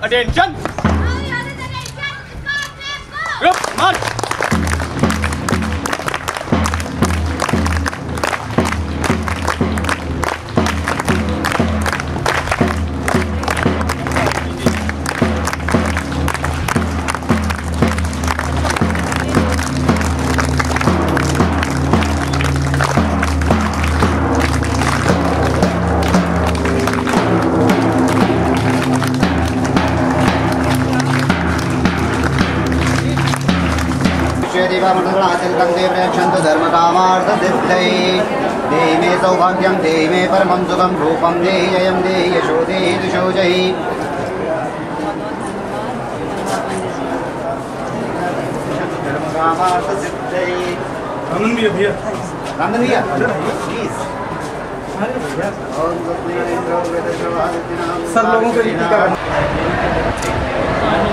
Attention! Group, march! धर्म कामार्थ सिद्धये देहि मे सौभाग्यं देहि मे परमं सुखं रूपं देहि जयं देहि यशो देहि दुषो जहि धर्म कामार्थ सिद्धये। रामन भैया प्लीज सब लोगों को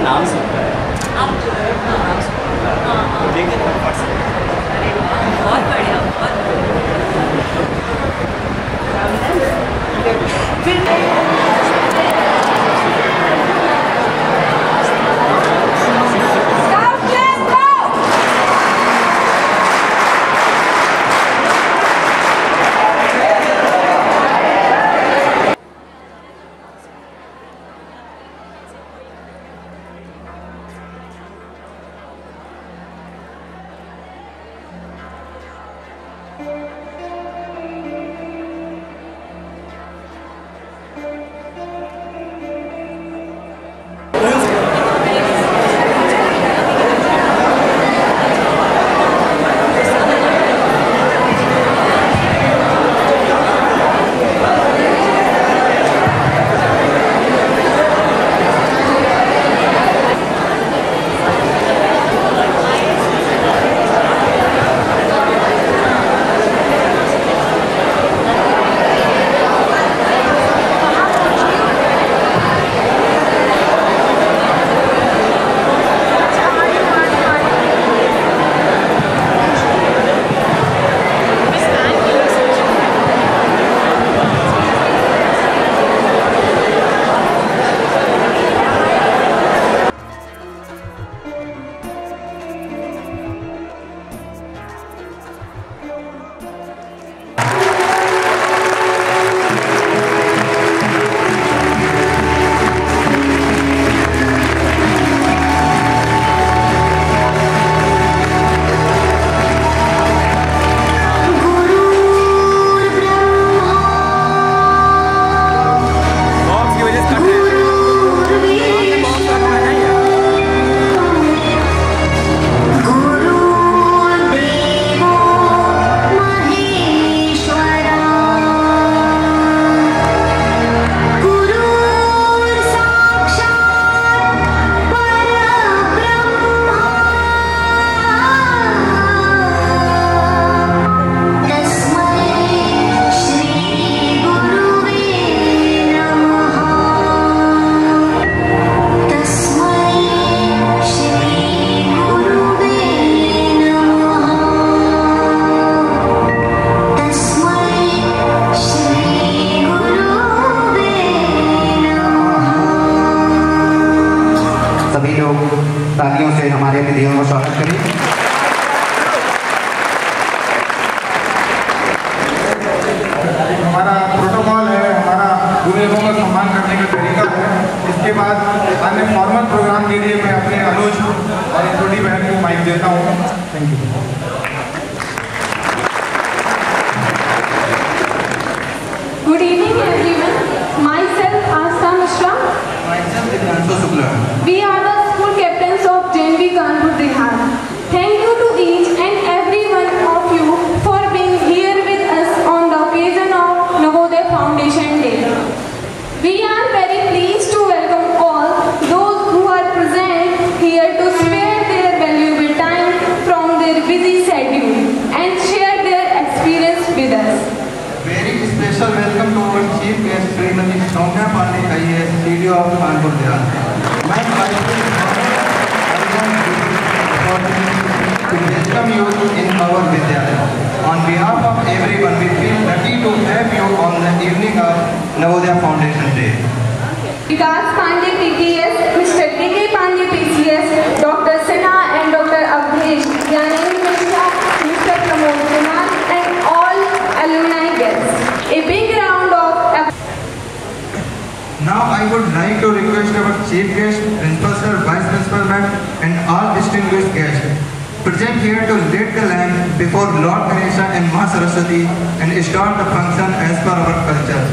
नाम से बहुत बढ़िया, बहुत तालियों से हमारे अतिथियों का स्वागत करें। हमारा प्रोटोकॉल है, हमारा बुजुर्गों का सम्मान करने का तरीका है। इसके बाद अन्य फॉर्मल प्रोग्राम के लिए मैं अपने अनुज और छोटी बहन को माइक देता हूँ। Thank you. Good evening everyone. Myself Asta Mishra. Myself Dipanshu Shukla. We are the school captains of JNV Kanpur Dehad. Thank you to each and every one of you for being here with us on the occasion of Navodaya Foundation Day. We are very pleased to welcome all those who are present here to spare their valuable time from their busy schedule and share their experience with us. Very special welcome to our chief guest Srimati Soumya Pandey IAS, CDO of Kanpur Dehad. My pleasure to welcome you in our Vidyalaya. On behalf of everyone, we feel lucky to have you on the evening of Navodaya Foundation Day. Vikas Pandey PTS Pandey PCS, Dr. Sinha and Dr. Avdesh, Jnanendra Mishra, Mr. Pramod Kumar, and all alumni guests. A big round of applause. Now I would like to request our chief guest, Principal Sir, Vice Principal Ma'am, and all distinguished guests present here to light the lamp before Lord Ganesha and Ma Saraswati and start the function as per our culture.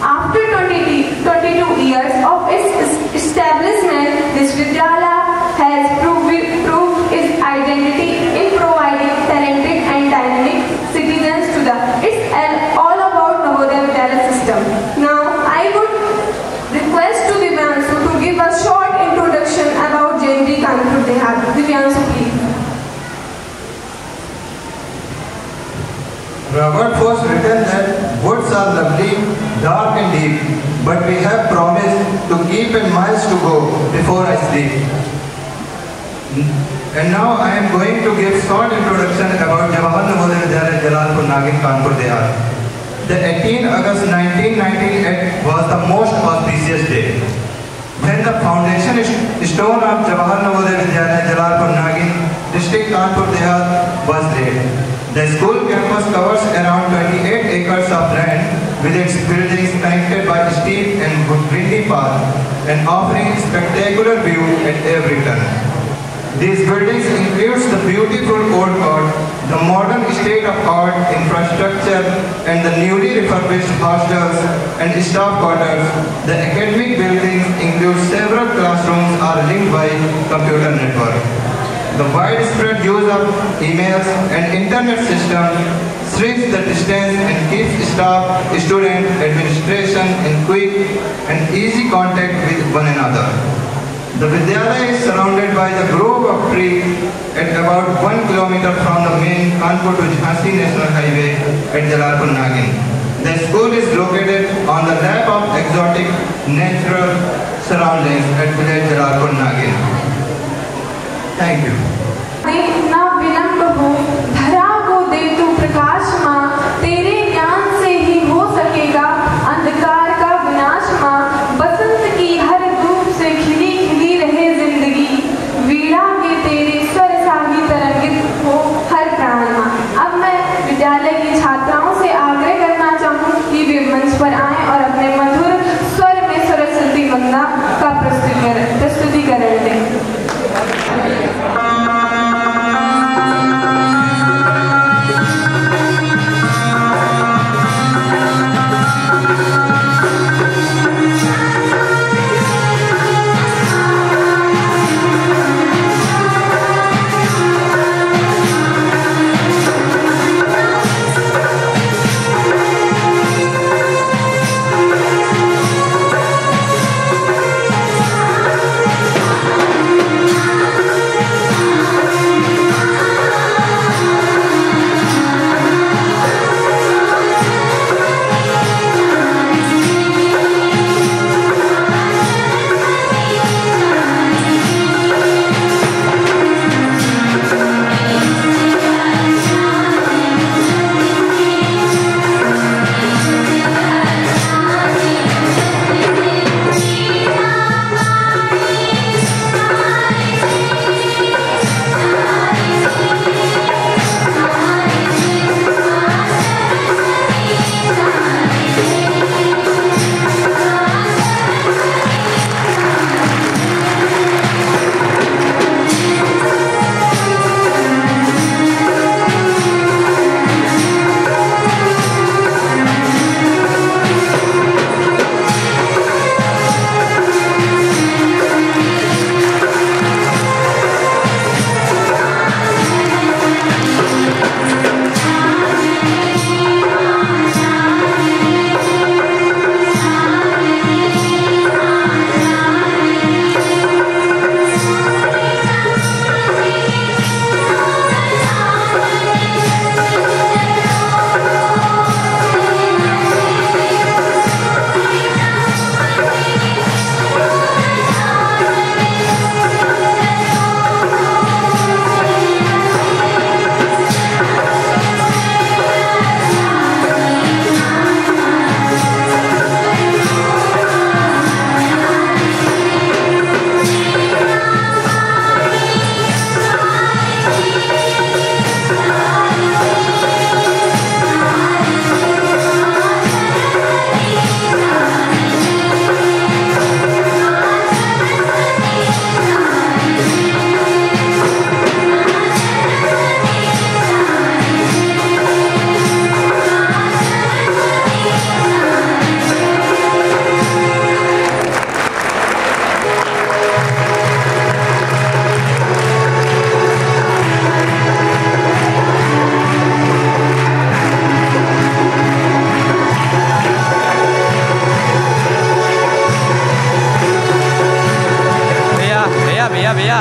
After 22 years of its establishment, this Vidyalaya has proved its identity in providing talented and dynamic citizens to the. It's all about Navodaya Vidyalaya system. Now, I would request to Divyansu to give a short introduction about JNV Kanpur Dehat. Divyansu, please. Robert Frost written that woods are lovely, dark and deep, but we have promised to keep in miles to go before I sleep. And now I am going to give short introduction about Jawahar Navodaya Vidyalaya Jalalpur Nagin Kanpur Dehat. The 18th August 1998 was the most auspicious day when the foundation stone of Jawahar Navodaya Vidyalaya Jalalpur Nagin district Kanpur Dehat was laid. The school campus covers around 28 acres of land with its buildings connected by steep and windy path and offering spectacular view at every turn. These buildings includes the beautiful old court, the modern state-of-art infrastructure and the newly refurbished hostels and staff quarters. The academic buildings include several classrooms are linked by computer network. The widespread use of emails and internet systems shrinks the distance and keeps staff, student, administration in quick and easy contact with one another. The Vidyalaya is surrounded by the grove of trees at about 1 kilometer from the main Kanpur to Jhansi National Highway at Jalalpur Nagin. The school is located on the lap of exotic natural surroundings at village Jalalpur Nagin. Thank you. ना विलंब हो धरा को दे तू प्रकाश माँ, तेरे ज्ञान से ही हो सकेगा अंधकार का विनाश माँ। बसंत की हर धूप से खिली खिली रहे जिंदगी, वीणा के तेरे स्वर साही तरंगित हो हर प्राण माँ। अब मैं विद्यालय की छात्राओं से आग्रह करना चाहूँ कि वे मंच पर आएं और अपने मधुर स्वर में सरस्वती वंदना का प्रस्तुतिकरण दें। भैया भैया भैया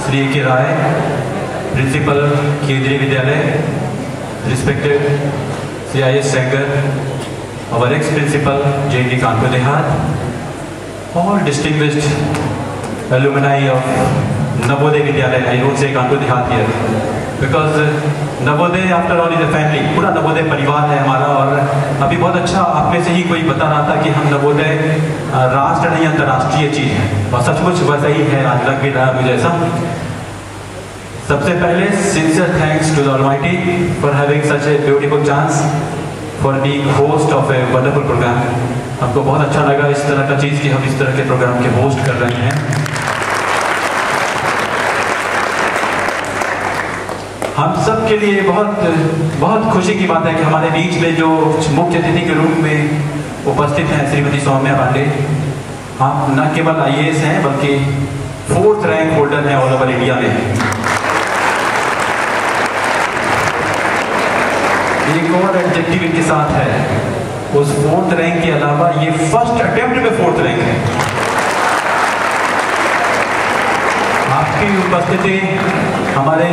श्री के राय, प्रिंसिपल केंद्रीय विद्यालय, respected Shri I S Sengar, our ex-principal JNV Kanpur Dehat, all distinguished alumni of Navodaya Vidyalaya. I don't say Kanpur Dehat here because Navodaya after all is a family. पूरा नवोदय परिवार है हमारा। और अभी बहुत अच्छा आप में से ही कोई बता रहा था कि हम नवोदय राष्ट्र नहीं अंतर्राष्ट्रीय चीज है, और सचमुच वैसा ही है। आज लग भी रहा मुझे ऐसा। सबसे पहले sincere thanks to the Almighty for having such a beautiful chance for being host of a wonderful program. हमको बहुत अच्छा लगा इस तरह का चीज़ कि हम इस तरह के प्रोग्राम के होस्ट कर रहे हैं। हम सब के लिए बहुत खुशी की बात है कि हमारे बीच में जो मुख्य अतिथि के रूप में उपस्थित हैं श्रीमती सौम्या पांडे। आप न केवल IAS हैं बल्कि 4th रैंक होल्डर हैं ऑल ओवर इंडिया में। एक और एडजेक्टिव इनके साथ है, उस 4th रैंक के अलावा ये फर्स्ट अटेम्प्ट में 4th रैंक है। आपकी उपस्थिति हमारे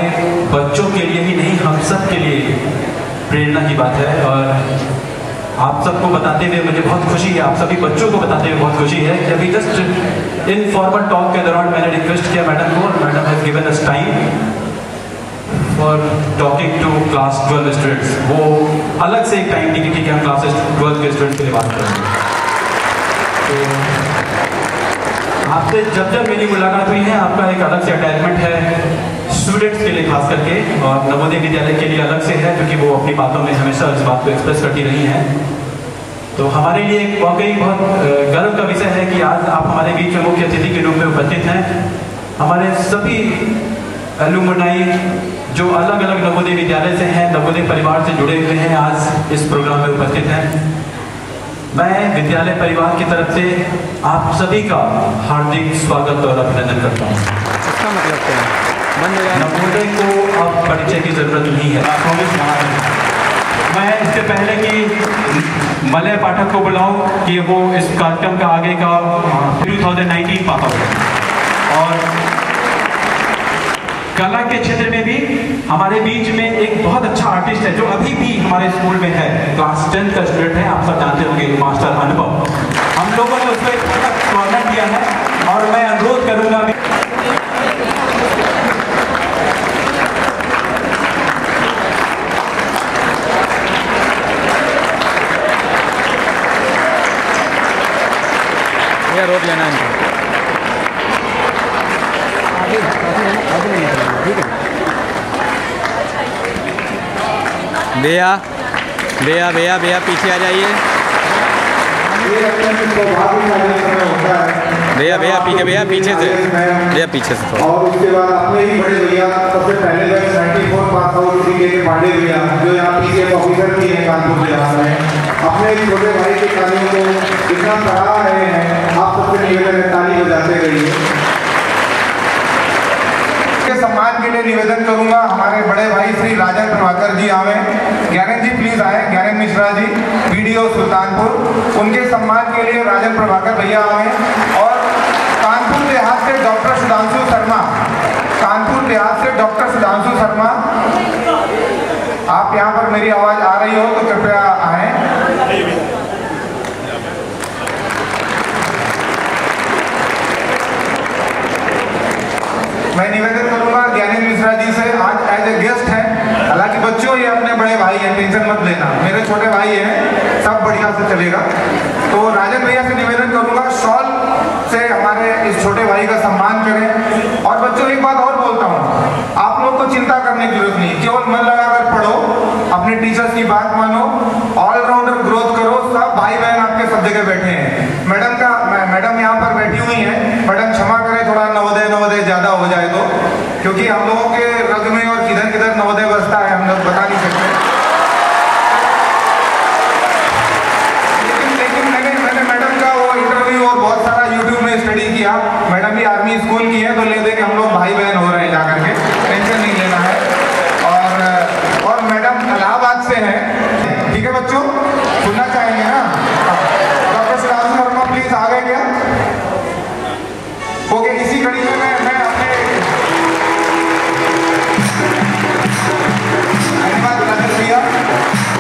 बच्चों के लिए ही नहीं, हम सब के लिए प्रेरणा की बात है। और आप सबको बताते हुए मुझे बहुत खुशी है, आप सभी बच्चों को बताते हुए बहुत खुशी है कि अभी जस्ट इनफॉर्मल टॉक के दौरान मैंने रिक्वेस्ट किया मैडम को, madam has given us time for talking to class 12 students. वो अलग से एक टाइम दी कि हम क्लास 12 के स्टूडेंट्स के लिए बात करेंगे। तो आपसे जब जब मेरी मुलाकात हुई है, आपका एक अलग से अटैचमेंट है स्टूडेंट्स के लिए खास करके, और नवोदय विद्यालय के लिए अलग से है, क्योंकि वो अपनी बातों में हमेशा इस बात को एक्सप्रेस करती रही हैं। तो हमारे लिए एक वाकई बहुत गर्व का विषय है कि आज आप हमारे बीच में मुख्य अतिथि के रूप में उपस्थित हैं। हमारे सभी एलुमनाई जो अलग अलग नवोदय विद्यालय से हैं, नवोदय परिवार से जुड़े हुए हैं, आज इस प्रोग्राम में उपस्थित हैं। मैं विद्यालय परिवार की तरफ से आप सभी का हार्दिक स्वागत और अभिनंदन करता हूँ। इसका मतलब क्या है? नवोदय को अब परिचय की जरूरत नहीं है। मैं इससे पहले कि मलय पाठक को बुलाऊं कि वो इस कार्यक्रम का आगे का 2019 पापा हो। और कला के क्षेत्र में भी हमारे बीच में एक बहुत अच्छा आर्टिस्ट है जो अभी भी हमारे स्कूल में है, क्लास 10 का स्टूडेंट है, आप सब जानते होंगे, मास्टर अनुभव। हम लोगों ने उसको एक कॉर्नर दिया है और मैं अनुरोध करूंगा रोक लेना इनको। ठीक है भैया भैया भैया भैया पीछे आ जाइए। भैया भैया पीछे, भैया पीछे से, भैया पीछे से थोड़ा। और उसके बाद अपने ही बड़े भैया सबसे पहले बैच 94 पास आउट के पांडे भैया जो यहाँ पीसीएस ऑफिसर भी हैं कानपुर बिहार में, अपने एक छोटे भाई के कार्यों को इतना सराह रहे हैं। आप सबसे निवेदन है ताली बजाते रहिए। के सम्मान के लिए निवेदन करूंगा हमारे बड़े भाई श्री राजन प्रभाकर जी आवे, ज्ञानेंद्र जी प्लीज आए, ज्ञानेंद्र मिश्रा जी वीडियो सुल्तानपुर, उनके सम्मान के लिए राजन प्रभाकर भैया आए। और कानपुर देहात से डॉक्टर सुधांशु शर्मा, कानपुर देहात से डॉक्टर सुधांशु शर्मा, आप यहाँ पर मेरी आवाज आ रही हो तो कृपया आए। मैं निवेदन करूंगा ज्ञानेंद्र मिश्रा जी से, आज एज ए गेस्ट हैं, हालांकि बच्चों ये अपने बड़े भाई हैं, टेंशन मत लेना, मेरे छोटे भाई हैं, सब बढ़िया से चलेगा। तो राजन भैया से निवेदन करूंगा शॉल से हमारे इस छोटे भाई का सम्मान करें। और बच्चों एक बात और बोलता हूँ, आप लोग को चिंता करने की जरूरत नहीं, केवल मन लगाकर पढ़ो, अपने टीचर्स की बात मानो, ऑलराउंडर ग्रोथ करो। सब भाई बहन आपके सब जगह बैठे हैं। मैडम यहाँ पर बैठी हुई हैं, मैडम क्षमा करें थोड़ा नवोदय ज्यादा हो जाए तो, क्योंकि हम लोगों के रग में और किधर किधर नवोदय बसता है हम लोग बता नहीं सकते। लेकिन मैंने मैडम का वो इंटरव्यू और बहुत सारा यूट्यूब में स्टडी किया, मैडम भी आर्मी स्कूल की है, तो ले दे के हम लोग भाई बहन हो रहे हैं जाकर के, टेंशन नहीं लेना है। और मैडम इलाहाबाद से है, ठीक है बच्चों, सुनना चाहेंगे ना? डॉक्टर सुधांशु शर्मा प्लीज आ गए क्या? ओके, इसी कड़ी में मैं अपने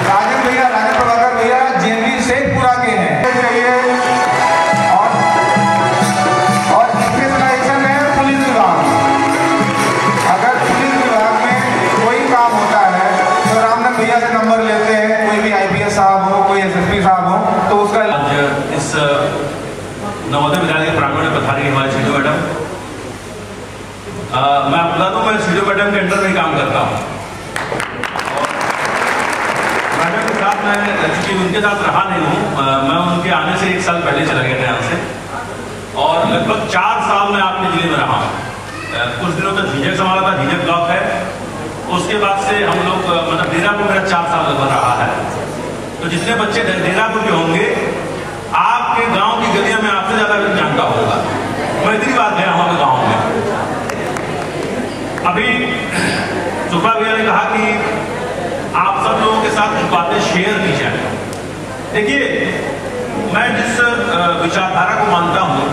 राजन भैया राजन प्रभाकर भैया जेएनवी शेखपुरा के हैं, और स्पेशलाइजेशन है पुलिस विभाग। अगर पुलिस विभाग में कोई काम होता है तो रामनंद भैया से नंबर लेते हैं, कोई भी आईपीएस साहब हो, कोई एसएसपी साहब हो, तो उसका इस नवोदय विद्यालय के प्रांगण में पधारी हमारे सीडो मैडम। मैं आपको बता दूं, मैं सीडो मैडम के अंडर में काम करता हूँ। मैडम के साथ मैं चूंकि उनके साथ रहा नहीं हूँ, मैं उनके आने से 1 साल पहले चला गया था यहाँ से, और लगभग 4 साल मैं आपके जिले में रहा हूँ। कुछ दिनों तक झीझक संभाला था, झीझक ब्लॉक है, उसके बाद से हम लोग मतलब डेरापुर मेरा 4 साल लगभग रहा है। तो जितने बच्चे डेरापुर के होंगे, आपके गांव की गलियां में आपसे ज्यादा जानता होगा। मैं इतनी बात गया हूं गांव में। अभी सुपा भैया ने कहा कि आप सब लोगों के साथ कुछ बातें शेयर की जाए, देखिए, मैं जिस विचारधारा को मानता हूं,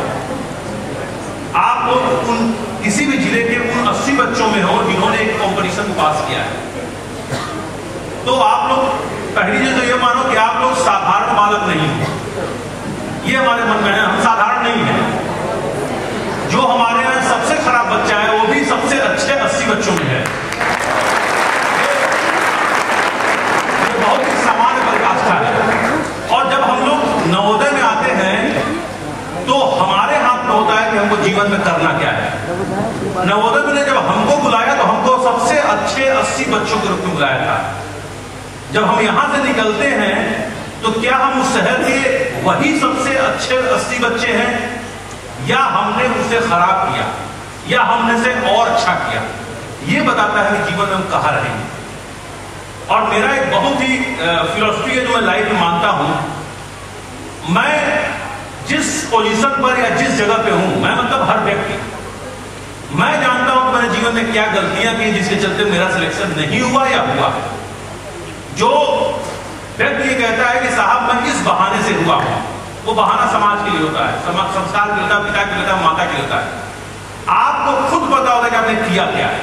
आप लोग उन किसी भी जिले के उन 80 बच्चों में हो जिन्होंने एक कंपटीशन को पास किया है, तो आप लोग पहली चीज तो ये मानो कि आप लोग साधारण बालक नहीं हो। ये हमारे मन में है, हम साधारण नहीं है। जो हमारे यहाँ सबसे खराब बच्चा है वो भी सबसे अच्छे 80 बच्चों में है। ये बहुत ही सामान्य पराकाष्ठा है। और जब हम लोग नवोदय में आते हैं तो हमारे हाथ में होता है कि हमको जीवन में करना क्या है। नवोदय में जब हमको बुलाया तो हमको सबसे अच्छे 80 बच्चों के रूप में बुलाया था। जब हम यहां से निकलते हैं तो क्या हम उस शहर के वही सबसे अच्छे 80 बच्चे हैं, या हमने उसे खराब किया, या हमने से और अच्छा किया? ये बताता है कि जीवन में हम कहां रहेंगे। और मेरा एक बहुत ही फिलॉसफी है जो मैं लाइफ में मानता हूं। मैं जिस पोजीशन पर या जिस जगह पे हूं, मैं मतलब हर व्यक्ति, मैं जानता हूं कि मैंने जीवन में क्या गलतियां की जिसके चलते मेरा सिलेक्शन नहीं हुआ या हुआ। जो व्यक्ति ये कहता है कि साहब मैं इस बहाने से हुआ हूं, वो बहाना समाज के लिए होता है, समाज संस्कार के लिए होता है, पिता के लिए होता है, माता के लिए होता है। आपको खुद पता होता है कि आपने किया क्या है।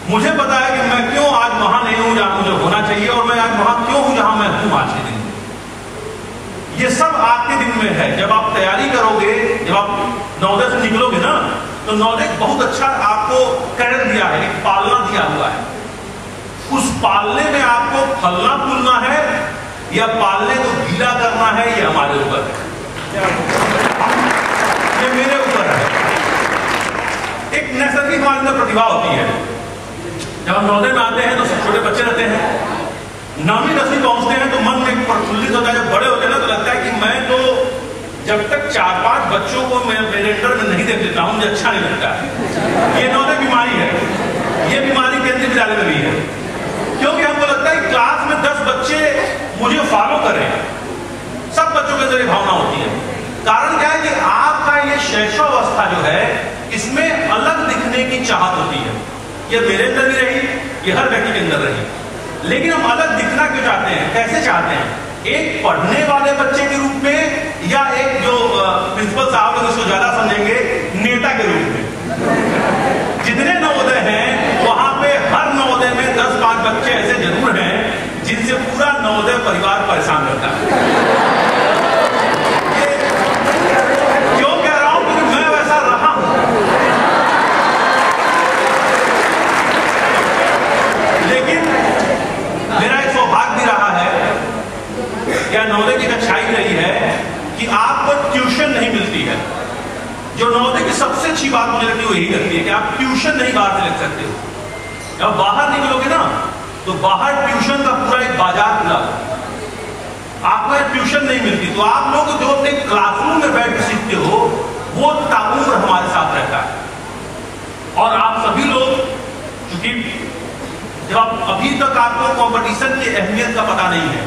मुझे पता है कि मैं क्यों आज वहां नहीं हूं जहां मुझे होना चाहिए, और मैं आज वहां क्यों हूं जहां मैं हूं आज के दिन में। ये सब आपके दिन में है। जब आप तैयारी करोगे, जब आप नवोदय से निकलोगे ना, तो नवोदय बहुत अच्छा आपको कैरियर दिया है, एक पालना दिया हुआ है। उस पालने में आपको फलना फूलना है या पालने को गीला करना है, ये हमारे ऊपर है, ये मेरे ऊपर है। एक नैसर्गिक हमारे अंदर प्रतिभा होती है। जब हम नवोदय में आते हैं तो छोटे बच्चे रहते हैं, 9वीं 10वीं पहुंचते हैं तो मन में प्रफुल्लित होता है। जब बड़े होते हैं ना तो लगता है कि मैं तो जब तक 4-5 बच्चों को मैं मेरे अंडर में नहीं देख लेता हूं मुझे अच्छा नहीं लगता। ये नवोदय बीमारी है, ये बीमारी केंद्रीय विद्यालय में भी है। क्योंकि हमको लगता है क्लास में 10 बच्चे मुझे फॉलो करें, सब बच्चों के अंदर भावना होती है। कारण क्या है कि आपका ये शैशवावस्था जो है इसमें अलग दिखने की चाहत होती है। ये मेरे अंदर भी रही, ये हर व्यक्ति के अंदर रही। लेकिन हम अलग दिखना क्यों चाहते हैं, कैसे चाहते हैं? एक पढ़ने वाले बच्चे के रूप में, या एक जो प्रिंसिपल साहब लोग इसको ज्यादा समझेंगे नेता के रूप में। जितने नवोदय हैं वहां पे हर नवोदय में 10-5 बच्चे ऐसे जरूर हैं जिनसे पूरा नवोदय परिवार परेशान रहता है। क्यों कह रहा हूं? क्योंकि मैं वैसा रहा हूं। लेकिन मेरा एक सौभाग्य भी रहा है, या नवोदय की अच्छाई रही है कि आपको ट्यूशन नहीं मिलती है। जो नवोदय की सबसे अच्छी बात मुझे लगती है वो यही लगती है कि आप ट्यूशन नहीं बाहर से ले सकते हो। जब बाहर निकलोगे ना तो बाहर ट्यूशन का पूरा एक बाजार खुला हुआ, आपको ट्यूशन नहीं मिलती। तो आप लोग जो अपने क्लासरूम में बैठ के सीखते हो वो ताउम्र हमारे साथ रहता है। और आप सभी लोग, क्योंकि जब आप अभी तक आपको कंपटीशन की अहमियत का पता नहीं है,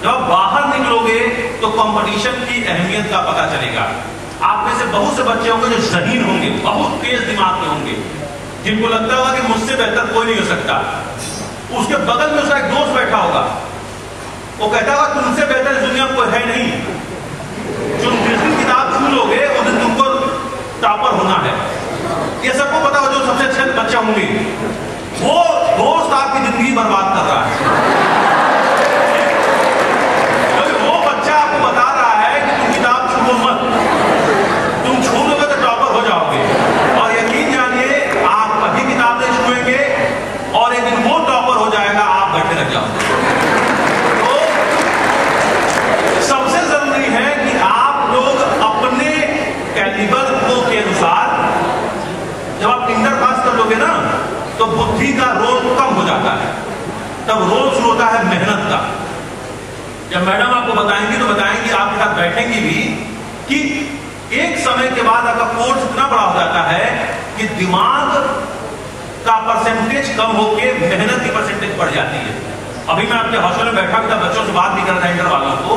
जब आप बाहर निकलोगे तो कंपटीशन की अहमियत का पता चलेगा। आप में से बहुत से बच्चे होंगे जो ज़हीन होंगे, बहुत तेज दिमाग के होंगे, जिनको लगता होगा कि मुझसे बेहतर कोई नहीं हो सकता। उसके बगल में उसका एक दोस्त बैठा होगा, वो कहता होगा तुमसे बेहतर इस दुनिया में कोई है नहीं। जो जिस दिन किताब छू लोगे उस दिन तुमको टॉपर होना है। ये सबको पता हो, जो सबसे अच्छे बच्चे होंगे वो दोस्त आपकी जिंदगी बर्बाद कर रहा है। क्योंकि वो बच्चा आपको बता रहा है कि तुम किताब छूओ मत, तुम छू लोगे तो टॉपर हो जाओगे। और यकीन जानिए आप कभी किताब नहीं छुएंगे और एक दिन वो टॉपर हो जाएगा, आप बैठे लग जाओगे। तो सबसे जरूरी है कि आप लोग अपने कैलिबर को के अनुसार, जब आप इंटर पास कर लोगे ना तो बुद्धि का रोल कम हो जाता है, तब रोल शुरू होता है मेहनत का। जब मैडम आपको बताएंगी तो बताएंगी, आपके साथ बैठेंगी भी, कि एक समय के बाद आपका कोर्स इतना बड़ा हो जाता है कि दिमाग का परसेंटेज कम होकर मेहनत की परसेंटेज बढ़ जाती है। अभी मैं आपके हॉस्टल में बैठा था, बच्चों से बात भी कर रहा था इंटर वालों को,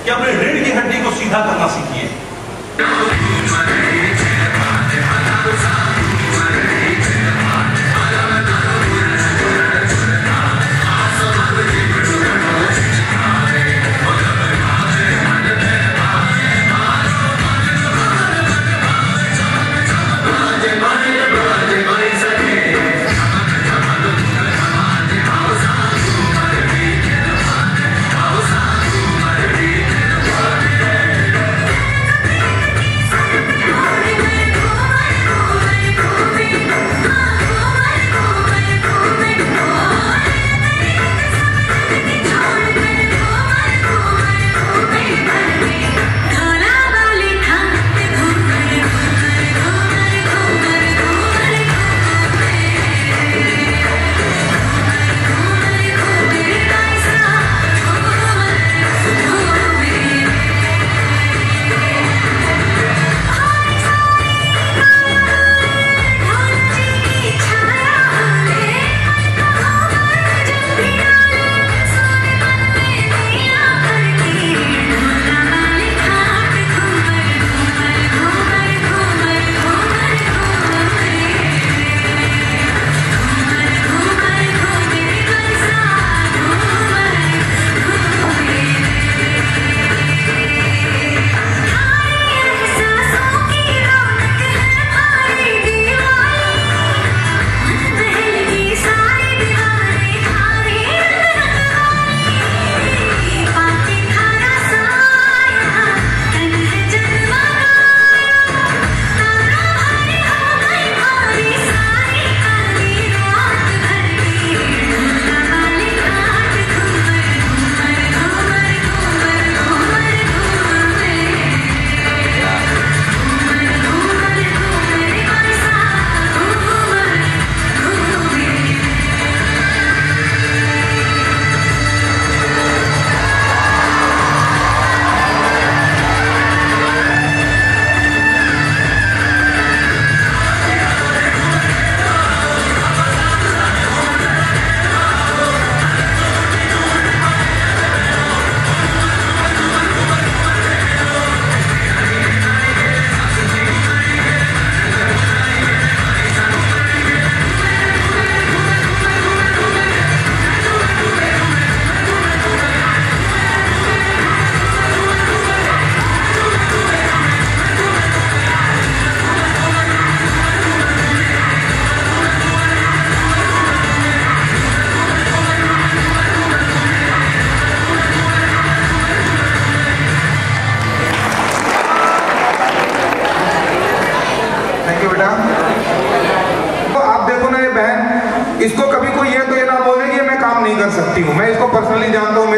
कि अपने रीढ़ की हड्डी को सीधा करना सीखिए।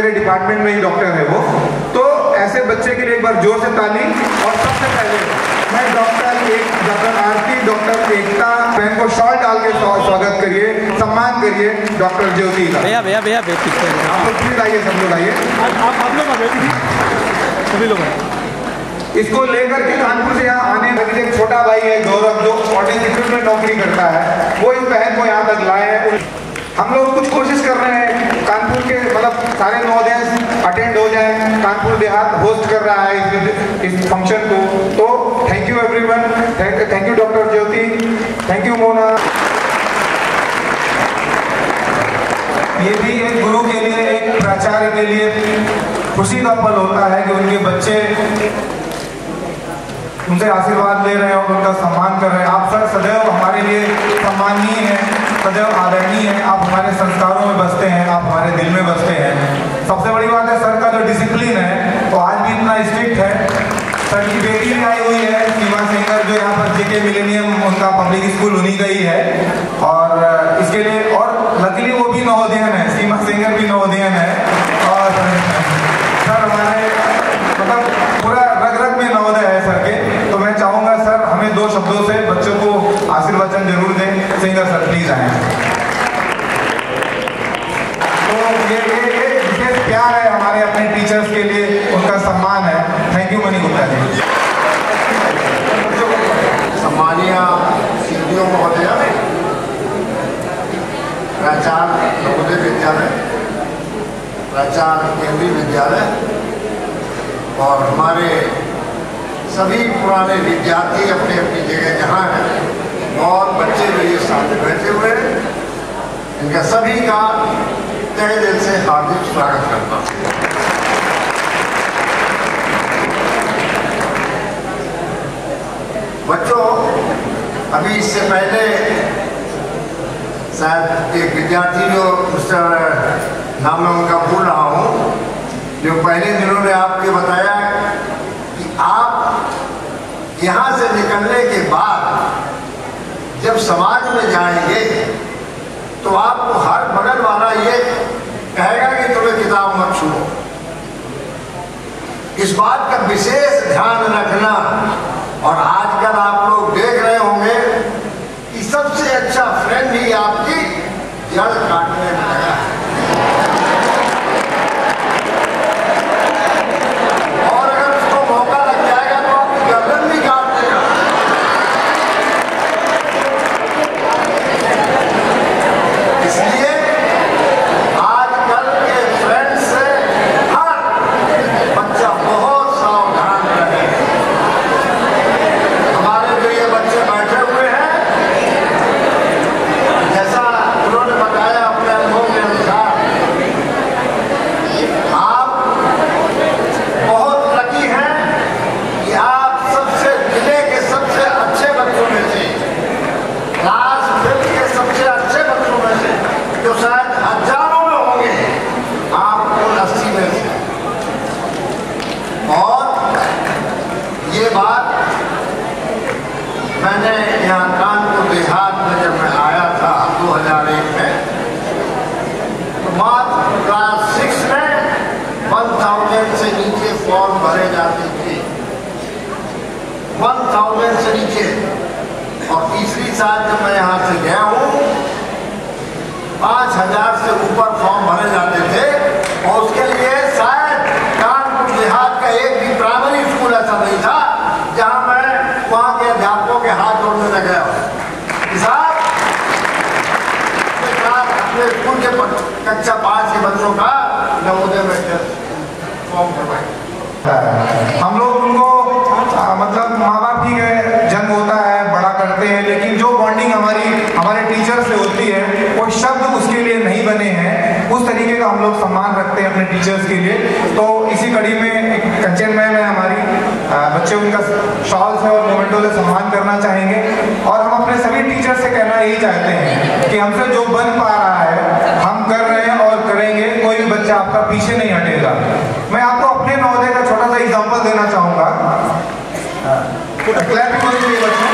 मेरे डिपार्टमेंट में ही डॉक्टर है वो। तो ऐसे बच्चे के लिए एक बार जोर से ताली। और सबसे पहले मैं डॉक्टर आरती, डॉक्टर एकता बहन को शॉल डाल के स्वागत करिए, सम्मान करिए डॉक्टर ज्योति का। भैया भैया भैया आप लोग प्लीज आइए, सब लोग आइए। आप लोग सभी लोग इसको लेकर के कानपुर से यहाँ आने लगे। एक छोटा भाई है गौरव जो ऑडिट इंस्टीट्यूट में नौकरी करता है, वो इस बहन को यहाँ तक लाए हैं। हम लोग कुछ कोशिश कर रहे हैं कानपुर के मतलब सारे नवोदय अटेंड हो जाएं। कानपुर देहात होस्ट कर रहा है इस फंक्शन को। तो thank you everyone, thank you doctor Jyoti, thank you Mona. ये भी एक गुरु के लिए, एक प्राचार्य के लिए खुशी का पल होता है कि उनके बच्चे उनसे आशीर्वाद ले रहे हैं और उनका सम्मान कर रहे हैं। आप सर सदैव हमारे लिए सम्माननीय हैं, सदैव आदरणीय हैं। आप हमारे संस्कारों में बसते हैं, आप हमारे दिल में बसते हैं। सबसे बड़ी बात है सर का जो डिसिप्लिन है वो आज भी इतना स्ट्रिक्ट है। सर की बेटी भी आई हुई है सीमा सेंगर, जो यहाँ पर जेके मिलेनियम उनका पब्लिक स्कूल उन्हीं का ही है। और इसके लिए और लकीली वो भी नवोदयन है, सीमा सेंगर भी नवोदयन है। और सर हमारे मतलब पूरा रग रग में नवोदय है सर के। तो मैं चाहूँगा सर हमें 2 शब्दों से बच्चों को आशीर्वचन जरूर दें। सेंगर सर प्लीज आए। तो ये विशेष प्यार है हमारे अपने टीचर्स के लिए, उनका सम्मान है। Thank you Mani Gupta ji. सम्मानीय सीडीओ महोदय, प्राचार्य नवोदय विद्यालय, प्राचार्य केंद्रीय विद्यालय और हमारे सभी पुराने विद्यार्थी अपनी अपनी जगह जहाँ हैं और बच्चे जो ये साथ बैठे हुए हैं, इनका सभी का तहे दिल से हार्दिक स्वागत करता हूँ। बच्चों, अभी इससे पहले शायद एक विद्यार्थी जो मिस्टर नाम मैं उनका भूल रहा हूँ, जो पहले दिनों ने आपको बताया कि आप यहाँ से निकलने के बाद जब समाज में जाएंगे तो आपको हर बगल वाला ये कहेगा कि तुम्हें किताब मत छुओ। इस बात का विशेष ध्यान रखना। और आजकल आप लोग देख रहे होंगे कि सबसे अच्छा फ्रेंड ही आपकी जड़ काटने में लगा है। और अगर उसको मौका लग जाएगा तो आपकी गर्दन भी काट देगा। इसलिए आजकल के फ्रेंड से हर बच्चा बहुत सावधान रहे। हमारे जो ये बच्चे बैठे हुए हैं, जैसा उन्होंने बताया अपने अनुभव के अनुसार, आप बहुत लकी हैं कि आप सबसे जिले के सबसे अच्छे बच्चों में से, क्लास 5 के सबसे अच्छे बच्चों में से, जो शायद हजारों में होंगे, आप उन 80 में से। और ये बात मैंने यहाँ कानपुर देहात में जब मैं आया था 2001 में, तो मात्र क्लास 6 में 1000 से नीचे फॉर्म भरे जाते थे। 1000 से नीचे। और तीसरी साल जब मैं यहाँ से गया हूँ, 5000 से ऊपर फॉर्म भरे जाते थे। और उसके लिए शायद कानपुर देहात का एक भी प्राइमरी स्कूल ऐसा नहीं था जहाँ मैं वहाँ के अध्यापकों के हाथ जोड़ने न गया हूँ। अपने स्कूल के कक्षा 5 के बच्चों का नवोदय में फॉर्म करवाए। हम लोग उनको मतलब माँ बाप ही का जन्म होता है, बड़ा करते हैं, लेकिन जो बॉन्डिंग हमारे टीचर से होती है वो शब्द उसके लिए नहीं बने हैं। उस तरीके का हम लोग सम्मान रखते हैं अपने टीचर्स के लिए। तो इसी कड़ी में एक कंचन मैम है हमारी, बच्चे उनका शॉल से और मोमेंटो से सम्मान करना चाहेंगे। और हम अपने सभी टीचर से कहना यही चाहते हैं कि हमसे जो बन पा रहा है हम कर रहे हैं और करेंगे। कोई भी बच्चा आपका पीछे नहीं हटेगा। मैं आपको अपने नवोदय का छोटा सा एग्जाम्पल देना चाहूँगा। क्लैपिंग होनी चाहिए बच्चों।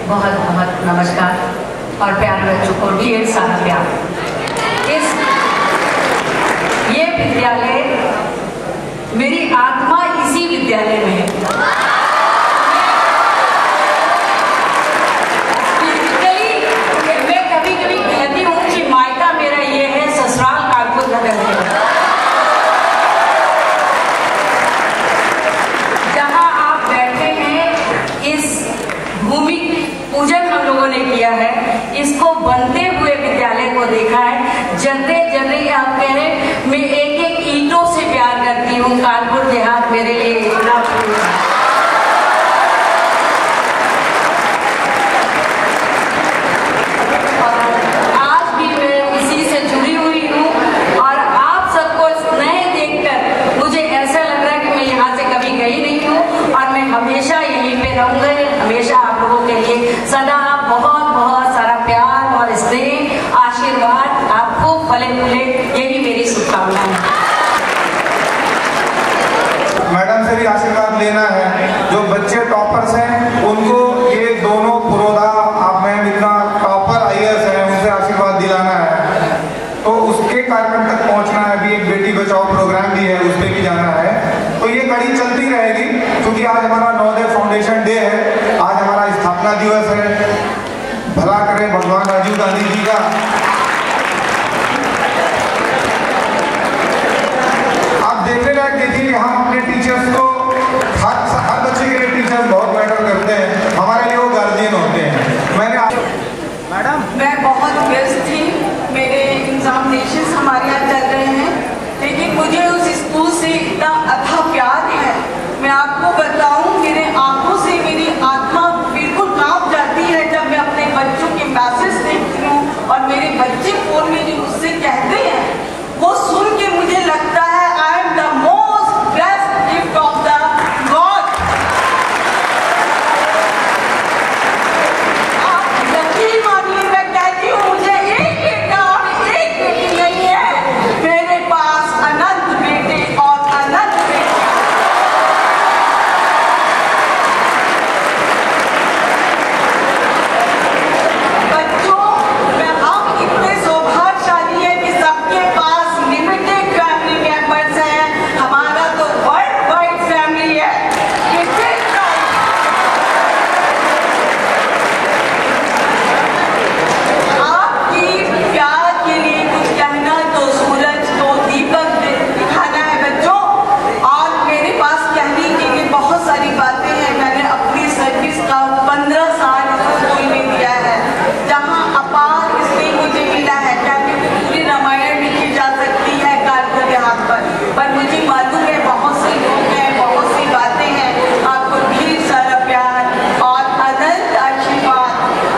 बहुत बहुत नमस्कार और प्यारे बच्चों को ढेर सारा प्यार। ये विद्यालय, मेरी आत्मा इसी विद्यालय में है। मैं कभी कभी कहती हूँ कि मायका मेरा ये है, ससुराल कानपुर नगर है। जहाँ आप बैठे हैं, इस भूमि पूजन हम लोगों ने किया है, इसको बनते हुए विद्यालय को देखा है। जर्रे जर्रे आप कह रहे, मैं एक एक ईंटों से प्यार करती हूँ। कानपुर देहात मेरे लिए इतना प्रिय है। आज भी मैं इसी से जुड़ी हुई हूँ और आप सबको नए देखकर मुझे ऐसा लग रहा है कि मैं यहाँ से कभी गई नहीं हूँ और मैं हमेशा यहीं पे रहूँगी। हमेशा आप लोगों के लिए सदा बहुत बहुत सारा प्यार और स्नेह, आशीर्वाद आपको फले फूले, यही मेरी शुभकामनाएं हैं। मैडम से भी आशीर्वाद लेना है। जो बच्चे टॉपर्स हैं उनको ये दोनों पुरोधा आप मैम इतना टॉपर IAS है, उनसे आशीर्वाद दिलाना है। तो उसके कार्यक्रम तक पहुंचना है। अभी एक बेटी बचाओ प्रोग्राम भी है, उस पर भी जाना है। तो ये कड़ी चलती रहेगी क्योंकि आज हमारा नवोदय फाउंडेशन डे है, आज हमारा स्थापना दिवस है। भला करें भगवान राजीव गांधी जी का। आप देखने लायक देखिए, हम अपने टीचर्स को हर बच्चे के लिए टीचर्स बहुत मैटर करते हैं, हमारे लिए वो गार्जियन होते हैं। मैं बहुत व्यस्त थी, मेरे एग्जामिनेशन हमारे यहाँ चल रहे हैं, लेकिन मुझे उस स्कूल से इतना अथा प्यार है। मैं आपको बताऊं, मेरे आंखों से मेरी आत्मा बिल्कुल कांप जाती है जब मैं अपने बच्चों के मैसेज देखती हूँ और मेरे बच्चे फोन में जो मुझसे कहते हैं वो सुन के मुझे लगता है I am the most best gift of the God. आप यकीन मानिए, मैं कहती हूँ मुझे एक बेटा और एक बेटी नहीं है, मेरे पास अनंत बेटे और अनंत बेटियां। बच्चों, हम इतने सौभाग्यशाली हैं कि सबके पास लिमिटेड फैमिली मेंबर्स हैं। हमारा तो वर्ल्ड वाइड फैमिली है। आपकी प्यार के लिए कुछ कहना तो सूरज को दीपक दिखाना है बच्चों। और मेरे पास कहने के लिए बहुत सारी बातें हैं। मैंने अपनी सर्विस का 15 साल स्कूल में दिया है, जहाँ अपार इसलिए मुझे मिला है। कहते पूरी रामायण लिखी जा सकती है कानपुर देहात पर मुझे मालूम है बहुत से लोग हैं, बहुत सी बातें हैं। आपको ढेर सारा प्यार और अनंत आशीर्वाद।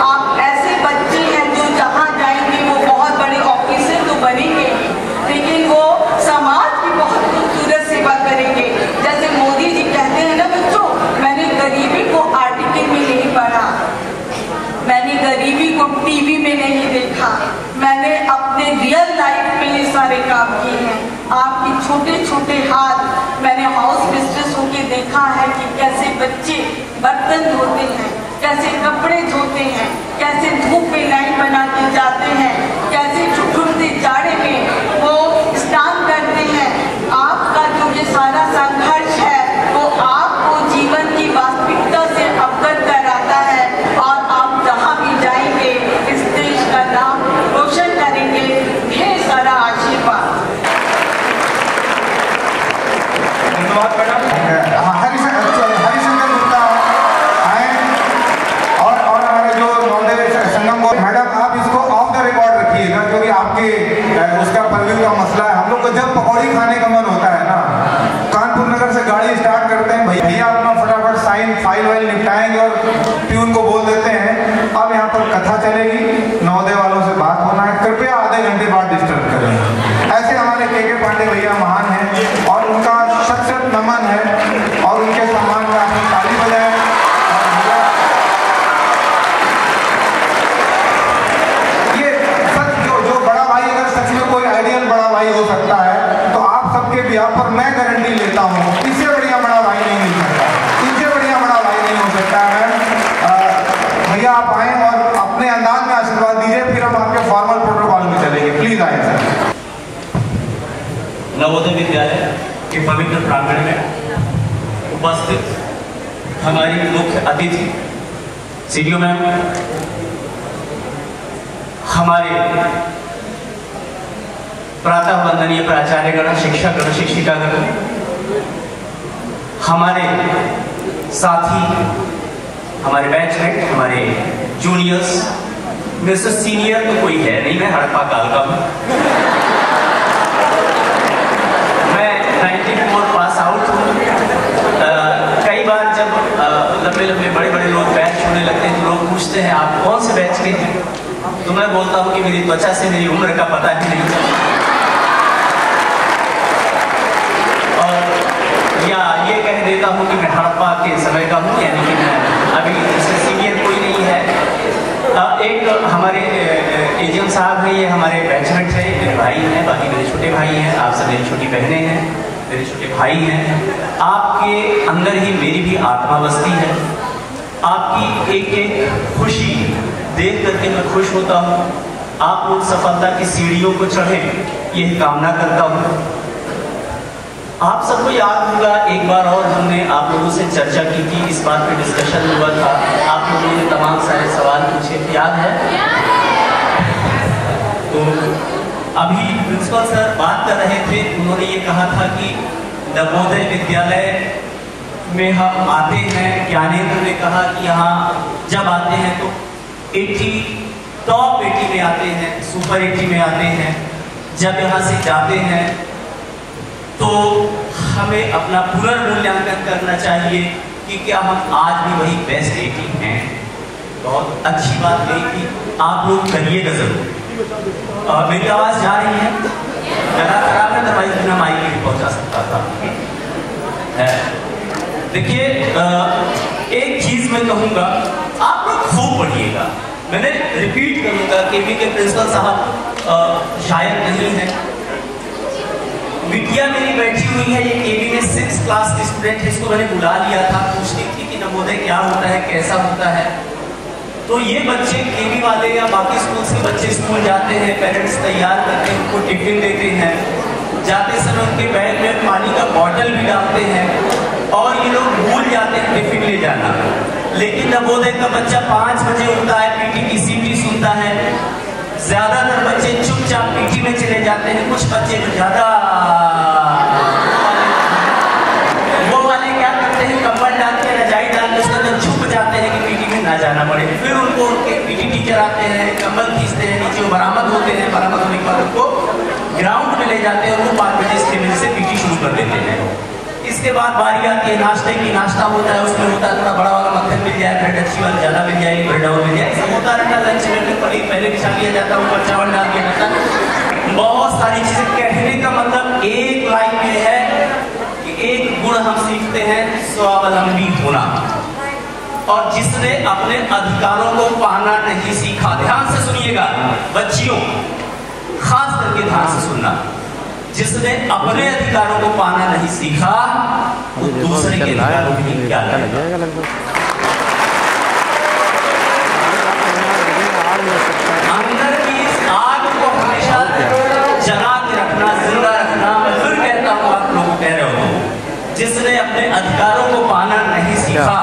आप ऐसे बच्चे हैं जो जहाँ जाएंगे वो बहुत बड़े ऑफिसर तो बनेंगे, लेकिन वो समाज की बहुत खूबसूरत सेवा करेंगे। जैसे मोदी जी कहते हैं ना बच्चों, मैंने गरीबी को आर्टिकल में नहीं पढ़ा, मैंने गरीबी को टीवी में नहीं देखा, मैंने अपने रियल लाइफ में ये सारे काम किए हैं। आपके छोटे छोटे हाथ, मैंने हाउस मिस्ट्रेस होके देखा है कि कैसे बच्चे बर्तन धोते हैं, कैसे कपड़े धोते हैं, कैसे धूप में लाइन बना के जाते हैं, कैसे ठुठुरते जाड़े में वो स्नान करते हैं। आपका जो ये सारा संघर्ष है वो आपको जीवन की वास्तविकता से अवगत कराता है और आप जहाँ भी जाएंगे इस देश का नाम रोशन करेंगे। ढेर सारा आशीर्वाद। धन्यवाद मैडम। हरिशंकर गुप्ता आए और हमारे जो नवोदय संगम को, मैडम आप इसको ऑफ द रिकॉर्ड रखिएगा क्योंकि आपके उसका परविल का मसला है। हम लोग को जब पकौड़ी खाने का मन होता है ना, कानपुर नगर से गाड़ी स्टार्ट करते हैं, भैया अपना फटाफट फाइल वाइल निपटाएंगे और प्यून को बोल देते हैं अब यहाँ पर कथा चलेगी, नवोदय वालों से बात होना है, कृपया आधे घंटे बाद डिस्टर्ब करें। ऐसे हमारे के पांडे भैया महान हैं और उनका शत नमन है और उनके सम्मान में आपने ताली बजाएं। ये सच जो बड़ा भाई, अगर सच में कोई आइडियल बड़ा भाई हो सकता है तो आप सबके बिहाफ पर मैं गारंटी लेता हूँ, इससे बढ़िया बड़ा भाई नहीं मिल सकता, इनसे बढ़िया बड़ा भाई नहीं हो सकता है। के पवित्र प्रांगण में उपस्थित हमारी मुख्य अतिथि सीडीओ मैम, हमारे प्रातः वंदनीय प्राचार्यगण, शिक्षकगण, शिक्षिकागण, हमारे साथी, हमारे बैचमेट, हमारे जूनियर्स, मेरे से सीनियर तो कोई है नहीं, मैं हड़प्पा काल का हूँ। मैं 94 पास आउट हूँ। कई बार जब लंबे लंबे बड़े बड़े लोग बैच होने लगते हैं तो लोग पूछते हैं आप कौन से बैच के हैं, तो मैं बोलता हूँ कि मेरी त्वचा से मेरी उम्र का पता ही नहीं। और या ये कह देता हूँ कि मैं हड़प्पा के समय का हूँ, यानी कि मैं अभी इससे सीनियर कोई नहीं है। एक हमारे एजीएम साहब हैं, ये हमारे बैचमेट हैं, मेरे भाई हैं, बाकी मेरे छोटे भाई हैं, आप सब मेरी छोटी बहनें हैं, मेरे छोटे भाई हैं। आपके अंदर ही मेरी भी आत्मा बसती है। आपकी एक एक खुशी देख करके मैं खुश होता हूँ। आप लोग सफलता की सीढ़ियों को चढ़ें, यही कामना करता हूँ। आप सबको याद होगा एक बार और हमने आप लोगों से चर्चा की थी, इस बात पे डिस्कशन हुआ था, आप लोगों ने तमाम सारे सवाल पूछे, याद है? तो अभी प्रिंसिपल सर बात कर रहे थे, उन्होंने ये कहा था कि नवोदय विद्यालय में हम आते हैं। ज्ञानेंद्र ने कहा कि यहाँ जब आते हैं तो 80 टॉप 80 में आते हैं, सुपर 80 में आते हैं। जब यहाँ से जाते हैं तो हमें अपना पुनर्मूल्यांकन करना चाहिए कि क्या हम आज भी वही बेस्ट 80 हैं। बहुत अच्छी बात यही कि आप लोग करिएगा जरूर। मेरी आवाज जा रही है? गला खराब है, दवाई बिना माइक भी पहुंचा सकता था। देखिए एक चीज मैं कहूंगा, आप लोग खूब पढ़िएगा। मैंने रिपीट करूंगा, केवी के प्रिंसिपल साहब शायद नहीं है, बिटिया मेरी बैठी हुई है, ये केवी में 6th क्लास की स्टूडेंट है, इसको मैंने बुला लिया था, पूछती थी कि नवोदय क्या होता है, कैसा होता है। तो ये बच्चे केवी वाले या बाकी स्कूल के बच्चे स्कूल जाते हैं, पेरेंट्स तैयार करके उनको टिफिन देते हैं, जाते समय उनके बैग में पानी का बॉटल भी डालते हैं और ये लोग भूल जाते हैं टिफिन ले जाना। लेकिन नवोदय का बच्चा 5 बजे उठता है, पीटी की सीटी सुनता है। ज्यादातर बच्चे चुपचाप पीटी में चले जाते हैं, कुछ बच्चे जो ज्यादा वो वाले क्या करते हैं, कंबल डाल के रजाई डाल के उसके अंदर छुप जाते हैं कि पीटी में ना जाना पड़े। फिर उनको उनके पीटी टीचर आते हैं, कंबल खींचते हैं, नीचे वो बरामद होते हैं, बरामद होने के बाद उनको ग्राउंड में ले जाते हैं और वो 5 बजे 6 बजे से पीटी शुरू कर देते हैं। इसके बाद बारी आती है नाश्ते की, नाश्ता होता है, उसमें होता है थोड़ा बड़ा वाला मक्खन मिल जाए, ब्रेड अच्छी वाली ज्यादा मिल जाए, ब्रेड और मिल जाए, सब होता रहता। लंच में पहले बिछा दिया जाता है, ऊपर चावल डाल दिया जाता है, बहुत सारी चीजें। कहने का मतलब एक लाइन में है कि एक गुण हम सीखते हैं, स्वावलंबी होना। और जिसने अपने अधिकारों को पाना नहीं सीखा, ध्यान से सुनिएगा बच्चियों, खास करके ध्यान से सुनना, जिसने अपने अधिकारों को पाना नहीं सीखा वो दूसरे के अधिकारों के लिए क्या करेगा। अंदर की इस आग को हमेशा जला के रखना, जिंदा रखना। मैं फिर कहता हूँ, आप लोग कह रहे हो, जिसने अपने अधिकारों को पाना नहीं सीखा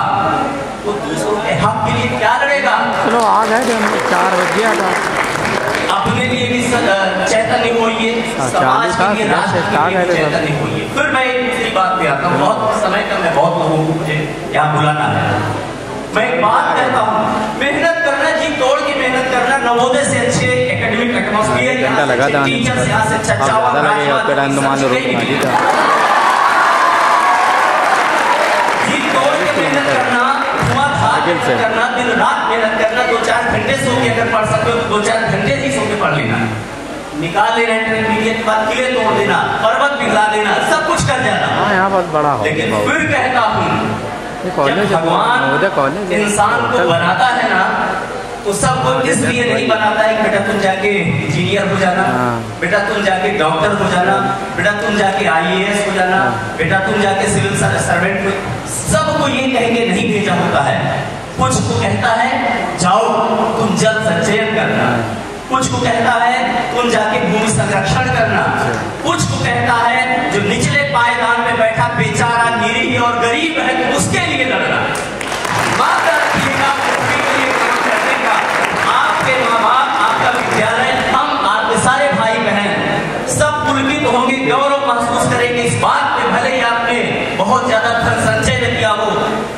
वो दूसरों के हक के लिए क्या लड़ेगा। चलो आ गए, 4 बज गया था। अपने लिए भी चैतन्य होइए, समाज के लिए, राष्ट्र के लिए चैतन्य होइए। फिर मैं एक दूसरी बात पे आता हूँ, बहुत समय का मैं बहुत लोगों को मुझे यहाँ बुलाना है। मैं एक बात कहता हूँ, मेहनत करना, जी तोड़ के मेहनत करना। नवोदय से अच्छे एकेडमिक एटमॉस्फेयर, टीचर्स यहाँ से अच्छा चावल करना, दिन रात मेहनत करना, 2-4 घंटे सो के अगर पढ़ सकते हो तो 2-4 घंटे ही सो के पढ़ लेना, निकाल लेना इंटरमीडिएट के बाद, किले तोड़ देना, पर्वत पिघला देना, सब कुछ कर जाना। यहाँ बहुत बड़ा हो। लेकिन फिर कहता हूँ, जब भगवान इंसान को बनाता है ना तो सबको इसलिए नहीं बनाता है बेटा तुम जाके इंजीनियर हो जाना, बेटा तुम जाके डॉक्टर हो जाना, बेटा तुम जाके IAS हो जाना, बेटा तुम जाके सिविल सर्वेंट हो। सबको ये कह के नहीं भेजा होता है। कुछ को कहता है जाओ तुम जल संचयन करना, कुछ को कहता है तुम जाके भूमि संरक्षण करना, कुछ को कहता है जो निचले पायदान में बैठा बेचारा निरीह और गरीब है, तो उसके लिए लड़ना। वादा रखिएगा पृथ्वी के लिए काम करने का। आपके माँ बाप, आपका विद्यालय, हम आपके सारे भाई बहन सब पुलकित होंगे, गौरव महसूस करेंगे इस बात पे। भले ही आपने बहुत ज्यादा धन संचय न किया हो,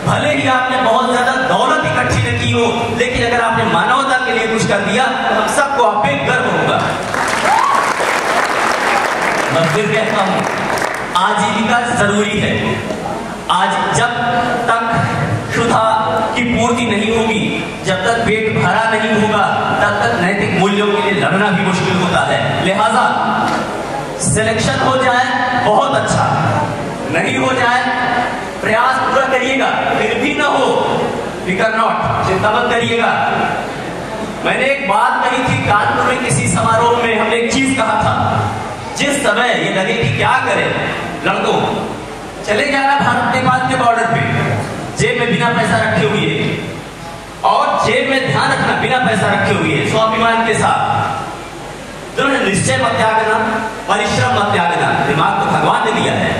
भले ही आपने बहुत ज्यादा दौलत इकट्ठी न की हो, लेकिन अगर आपने मानवता के लिए कुछ कर दिया तो हम सबको आप पे गर्व होगा। मैं फिर कहता हूं, आजीविका जरूरी है। आज जब तक क्षुधा की पूर्ति नहीं होगी, जब तक पेट भरा नहीं होगा, तब तक नैतिक मूल्यों के लिए लड़ना भी मुश्किल होता है। लिहाजा सिलेक्शन हो जाए बहुत अच्छा, नहीं हो जाए प्रयास पूरा करिएगा, फिर भी ना हो फिकर नॉट, चिंता मत करिएगा। मैंने एक बात कही थी कानपुर में किसी समारोह में, हमने एक चीज कहा था, जिस समय ये लगे कि क्या करें, लड़कों चले जाना भारत नेपाल के बॉर्डर पे, जेब में बिना पैसा रखे हुए, और जेब में ध्यान रखना बिना पैसा रखे हुए, स्वाभिमान के साथ दृढ़ निश्चय मत त्यागना, परिश्रम मत त्यागना। दिमाग तो भगवान ने दिया है,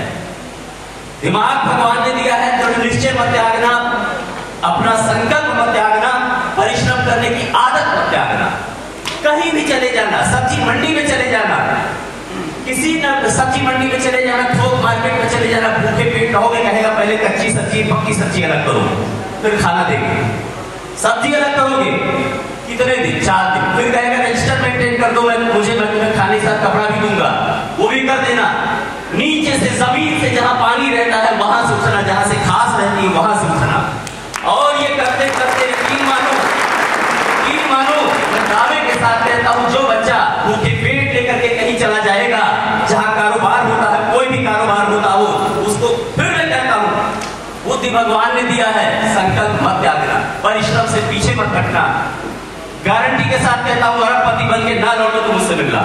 दिमाग भगवान ने दिया है, दृढ़ निश्चय मत त्यागना, अपना संकल्प मत त्यागना, परिश्रम करने की आदत मत त्यागना। कहीं भी चले जाना, सब्जी मंडी में चले जाना, किसी न सब्जी मंडी में चले जाना, थोक मार्केट में चले जाना, भूखे पेट रहोगे, कहेगा पहले कच्ची सब्जी पक्की सब्जी अलग करो, फिर खाना देंगे। सब्जी अलग करोगे कितने दिन? 4 दिन। फिर कहेगा रजिस्टर मेंटेन कर दो, मैं तुम्हें खाने के साथ कपड़ा भी दूंगा, वो भी कर देना। नीचे से जमीन से जहां पानी रहता है वहां से उठना, जहां से घास रहती है वहां से उठना। और ये करते करते यकीन मानो मैं दावे के साथ कहता हूं, जो बच्चा भूखे पेट लेकर के कहीं चला जाएगा, जहां कारोबार होता है, कोई भी कारोबार होता हो, उसको फिर मैं कहता हूं बुद्धि भगवान ने दिया है, संकल्प मत त्यागना, परिश्रम से पीछे मत हटना। गारंटी के साथ कहता हूं, अरबपति बन के ना लौटो तो मुझसे मिलना।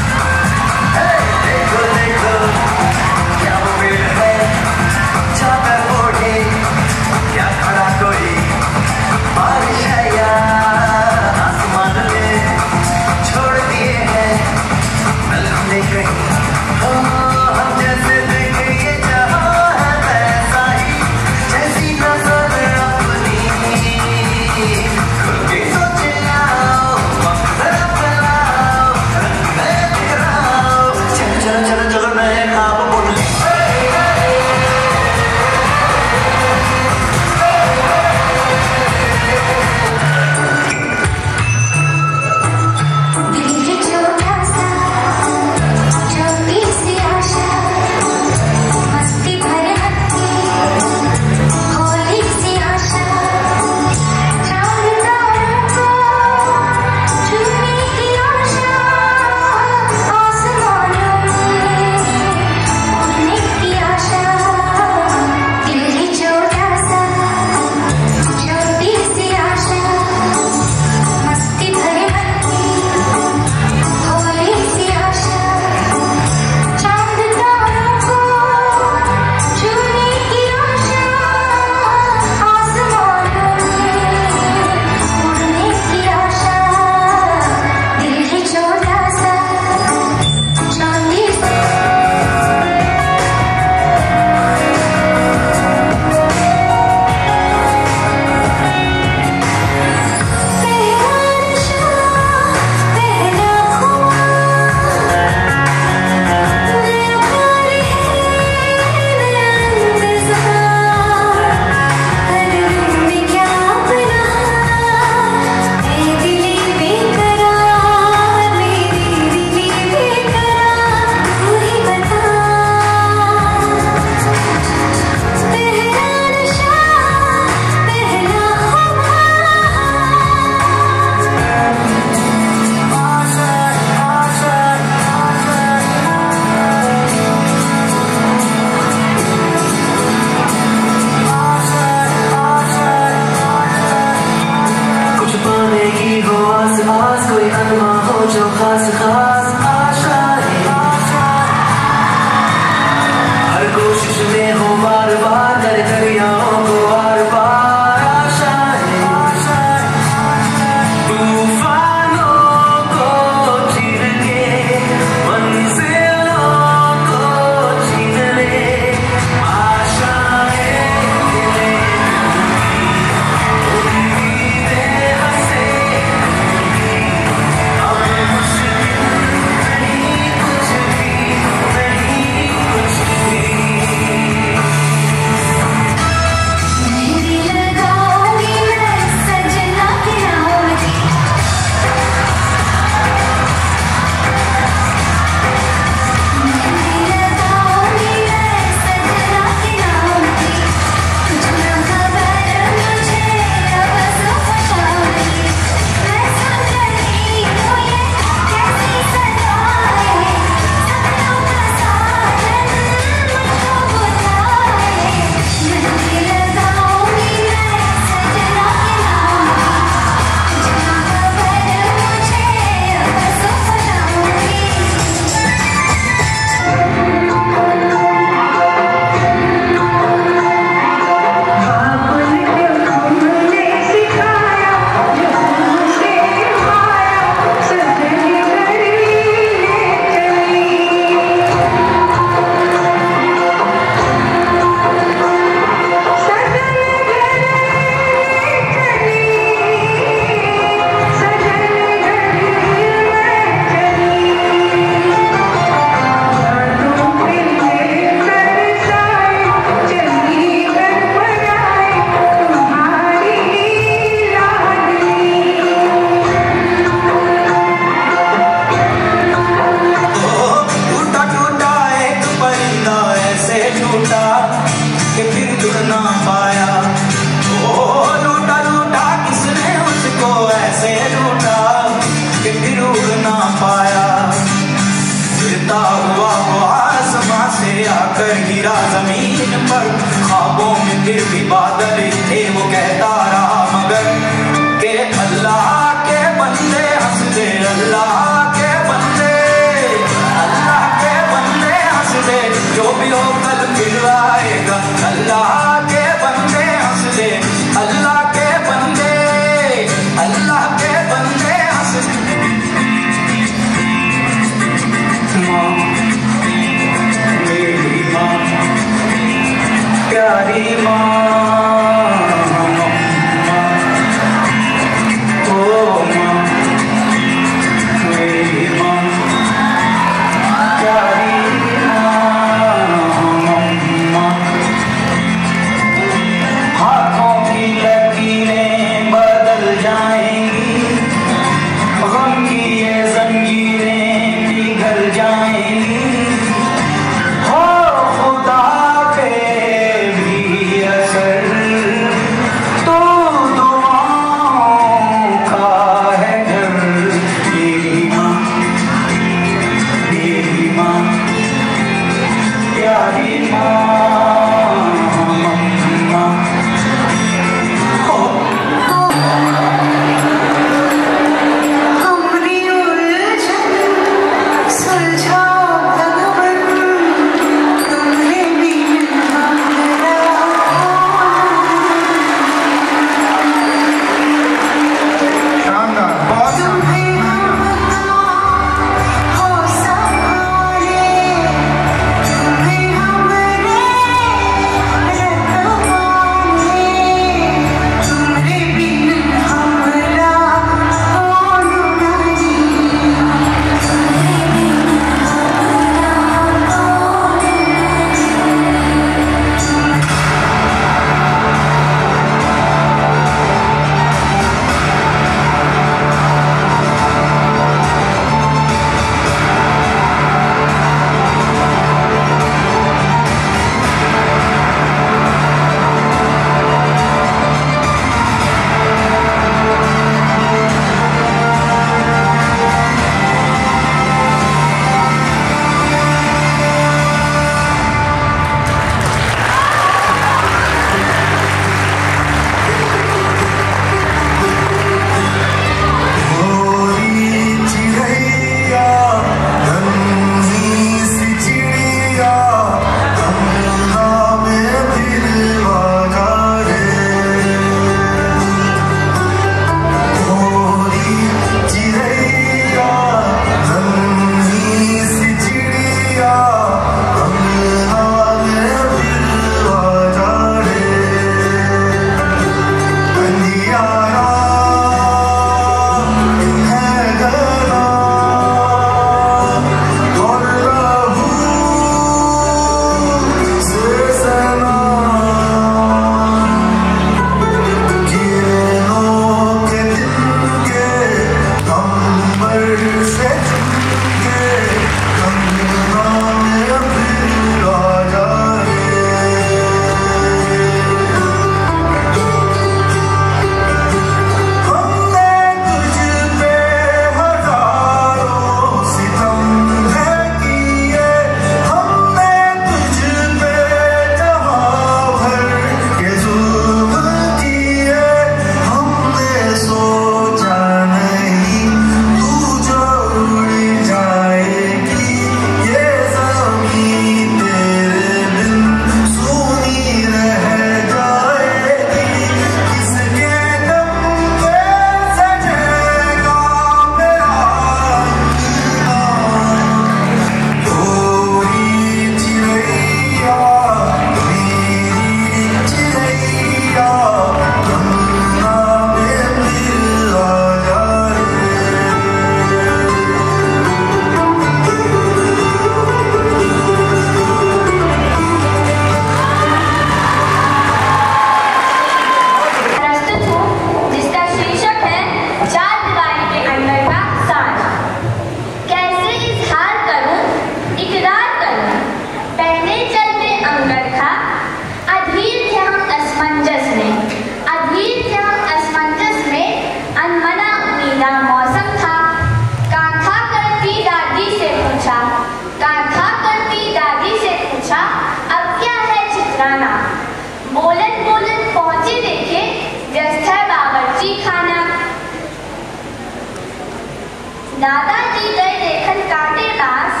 दादाजी गए देखन काटे बांस,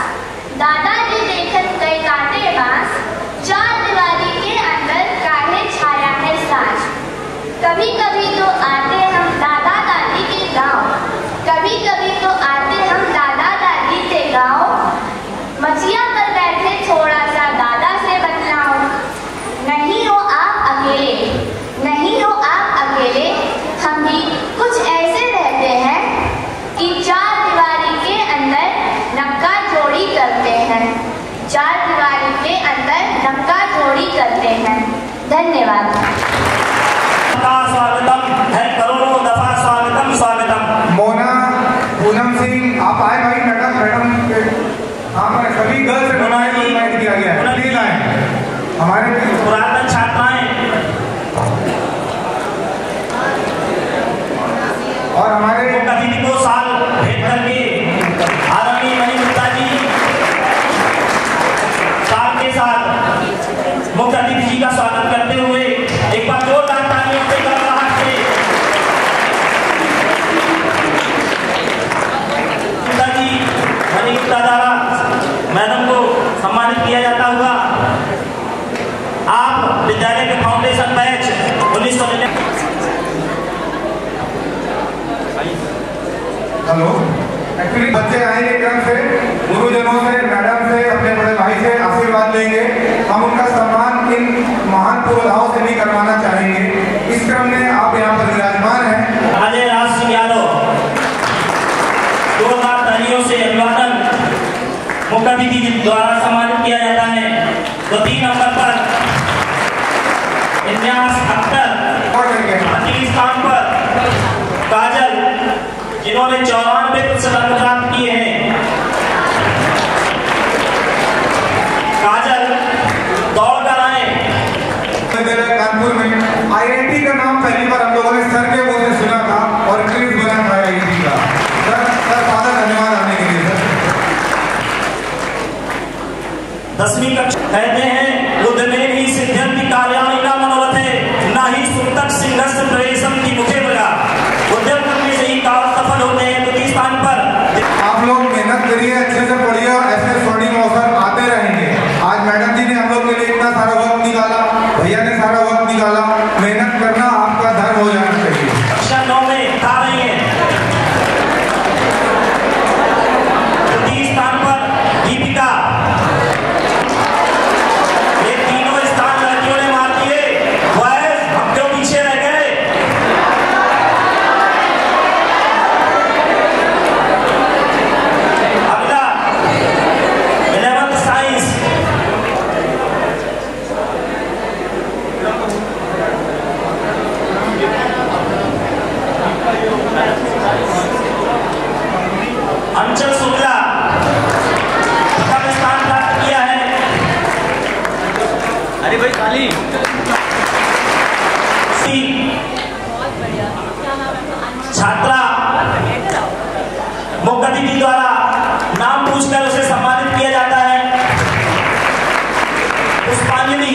दादाजी देखन गए काटे बांस, चार दीवारी के अंदर काहे छाया है साँझ। कभी कभी तो आते हम दादा दादी के गाँव, कभी कभी तो आते हम दादा दादी के गाँव, मचिया पर बैठे थोड़ा सा दादा से बतलाऊं। नहीं हो आप अकेले, नहीं हो आप अकेले, हम भी कुछ ऐसे रहते हैं कि चार दीवारी के अंदर नक्का जोड़ी करते हैं, चार दीवारी के अंदर नक्का जोड़ी करते हैं। धन्यवाद। स्वागतम है, करोड़ों दफा स्वागतम स्वागतम। मोना पूनम सिंह आप आए भाई। मैडम हाँ सभी गर्ल्स से इनवाइट किया गया है, प्लीज आए। हमारे पुरातन छात्राएं और हमारे अतिथि को साल भेंट करके आदरणीय मणि गुप्ता जी साल के साथ मुख्य अतिथि जी का स्वागत करते हुए एक बार जोरदार तालियों से गड़गड़ाहट से गुप्ता जी मणि गुप्ता द्वारा मैडम को सम्मानित किया जाता हुआ। आप विद्यालय के फाउंडेशन बैच 1999। हेलो, एक्चुअली बच्चे आएंगे क्रम से, गुरुजनों से, मैडम से, अपने बड़े भाई से आशीर्वाद लेंगे। हम उनका सम्मान इन महान पुरोधाओं से नहीं करवाना चाहेंगे। इस क्रम में आप यहाँ पर विराजमान हैं। अजय राज सिंह यादव जोरदार तालियों से अभिवादन मुख्य अतिथि द्वारा सम्मानित किया जाता है। तो 3 नंबर पर इन्यास अख्तर, तीसरे स्थान पर काजल जिन्होंने 94% अंक प्राप्त किए हैं। काजल दौड़ कर आए। कानपुर में IIT का नाम पहली बार हम लोगों ने सर के मुंह से सुना था और क्रेज बना था IIT का। सर ज़्यादा धन्यवाद आने के लिए। सर 10वीं कक्षा कहते हैं उद्यमे ही सिद्ध्यंति कार्याणि न मनोरथे न ही सुतक सिंहस्य प्रवेशम की मुखे बगा। उद्यम करने से ही कार्य सफल होते हैं। तो 30 स्थान पर आप लोग मेहनत करिए, अच्छे से पढ़िए, ऐसे स्वर्णिम अवसर आते रहेंगे। आज मैडम जी ने हम लोग के लिए इतना सारा वक्त निकाला, भैया ने सारा वक्त निकाला। मेहनत करना आपका धर्म हो जाना चाहिए। कक्षा 9 में था रही है। 30 स्थान पर दीपिका। ये तीनों स्थान लड़कियों ने मार दिए। बॉयज हम क्यों पीछे रह गए? अगला 11th साइंस। अंचल शुक्ला प्रथम स्थान प्राप्त किया है। अरे भाई खाली छात्रा मुख्य अतिथि द्वारा नाम पूछकर उसे सम्मानित किया जाता है। पुष्पांजलि।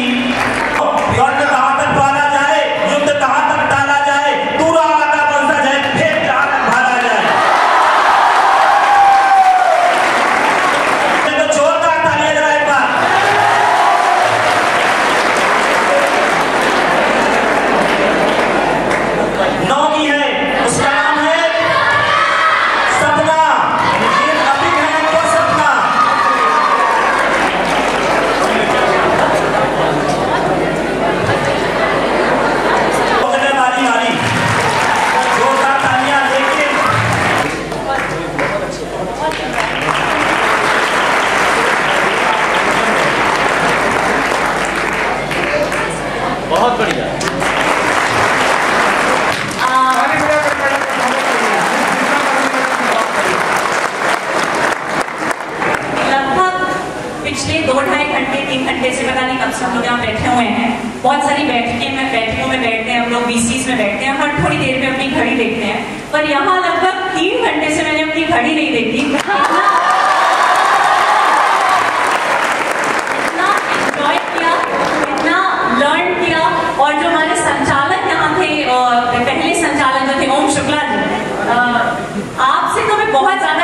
युद्ध कहां तक पाला जाए, युद्ध कहां तक डाला जाए, पूरा आका वंशज है, फिर जहां तक भाला जाए। तो जोरदार तालियां जरा एक बार। नौवीं है, उसका नाम है सपना। ये अभी है तो सपना। बारी बारी जोरदार तालियां देखिए। बहुत बढ़िया। पिछले 2-2.5 घंटे 3 घंटे से पता नहीं कब से हम लोग यहाँ बैठे हुए हैं। बहुत सारी बैठकों में बैठते हैं हम लोग, VCs में बैठते हैं, हर थोड़ी देर में अपनी घड़ी देखते हैं। पर यहाँ लगभग 3 घंटे से मैंने अपनी घड़ी नहीं देखी। इतना एंजॉय किया, इतना लर्न किया। और जो हमारे संचालक यहाँ थे, पहले संचालक जो थे ओम शुक्ला जी, आपसे तो मैं बहुत ज्यादा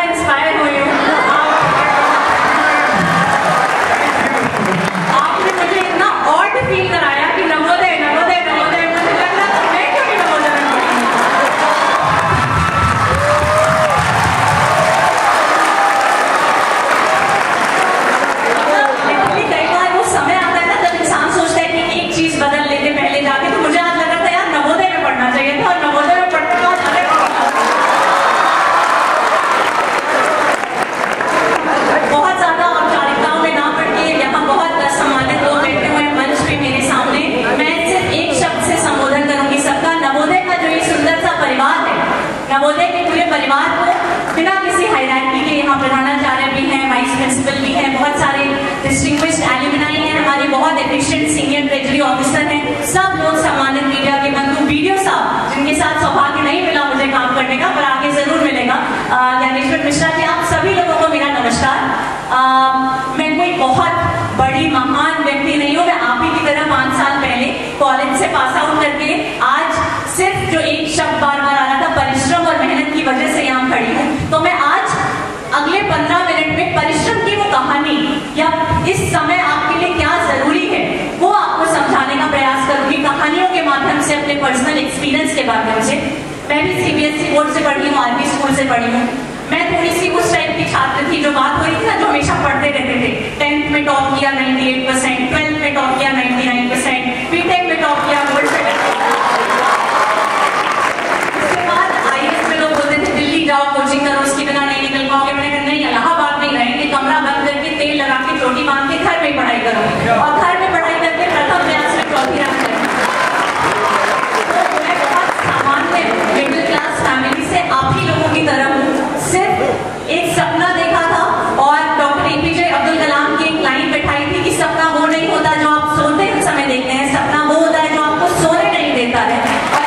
नवोदय के पूरे परिवार को बिना किसी हायरार्की के यहाँ प्रधानाचार्य भी हैं, वाइस प्रिंसिपल भी हैं, बहुत सारे डिस्टिंग्विश्ड एल्यूमिनाई हैं, हमारे बहुत एफिशिएंट सीनियर ट्रेजरी ऑफिसर हैं, सब लोग सम्मानित मीडिया के बंधु, वीडियो साहब जिनके साथ सौभाग्य नहीं मिला मुझे काम करने का, पर आगे जरूर मिलेगा, ज्ञानेश्वर मिश्रा जी, आप सभी लोगों को मेरा नमस्कार। मैं कोई बहुत बड़ी महान व्यक्ति नहीं हूँ, मैं आप ही की तरह 5 साल पहले कॉलेज से पास आउट करके आज सिर्फ जो एक शब्द बार बार आ रहा था परिश्रम और मेहनत की वजह से यहाँ खड़ी हूँ। तो मैं आज अगले 15 मिनट में परिश्रम की वो कहानी या इस समय आपके लिए क्या जरूरी है वो आपको समझाने का प्रयास करूंगी कहानियों के माध्यम से, अपने पर्सनल एक्सपीरियंस के माध्यम से। मैं भी सीबीएसई बोर्ड से पढ़ी हूँ, आरबी स्कूल से पढ़ी हूँ। मैं थोड़ी सी उस टाइप की छात्र थी जो बात हो रही थी ना, जो हमेशा पढ़ते रहते थे। 10th में टॉप किया 98%, 12th में टॉप किया 99%, बीटेक में टॉप किया गोल्ड मेडल। उसके बाद आईएएस में लोग बोलते थे दिल्ली जाओ कोचिंग करो, उसके बिना नहीं निकल पाओगे। मैंने कहा नहीं, इलाहाबाद में रहेंगे, कमरा बंद करके तेल लगा के चोटी बांध के घर में पढ़ाई करूंगी और घर में पढ़ाई करके प्रथम प्रयास में चौथी रैंक करूंगी। मैं बहुत सामान्य मिडिल क्लास फैमिली से आप ही लोगों की तरह हूँ। सिर्फ एक सपना देखा था और डॉक्टर एपीजे अब्दुल कलाम की एक लाइन बैठाई थी कि सपना वो नहीं होता जो आप सोते समय देखते हैं, सपना वो होता है जो आपको सोने नहीं देता है। और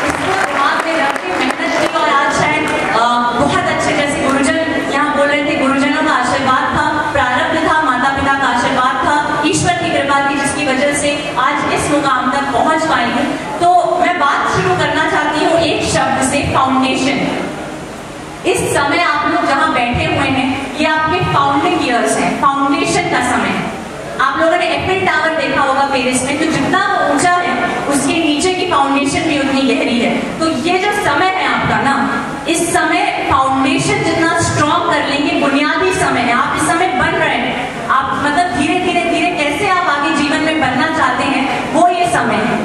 इसको दिमाग में रख के मेहनत की और आज शायद बहुत अच्छे, जैसे गुरुजन यहाँ बोल रहे थे, गुरुजनों का आशीर्वाद था, प्रारब्ध था, माता पिता का आशीर्वाद था, ईश्वर की कृपा थी जिसकी वजह से आज इस मुकाम तक पहुंच पाई हूँ। तो मैं बात शुरू करना चाहती हूँ एक शब्द से, फाउंडेशन। इस समय आप लोग जहां बैठे हुए हैं ये आपके फाउंडिंग ईयर्स हैं, फाउंडेशन का समय है। आप लोगों ने एफिल टावर देखा होगा पेरिस में, तो जितना वो ऊंचा है उसके नीचे की फाउंडेशन भी उतनी गहरी है। तो ये जो समय है आपका ना, इस समय फाउंडेशन जितना स्ट्रॉन्ग कर लेंगे, बुनियादी समय है, आप इस समय बन रहे हैं, आप मतलब धीरे धीरे धीरे कैसे आप आगे जीवन में बनना चाहते हैं वो ये समय है।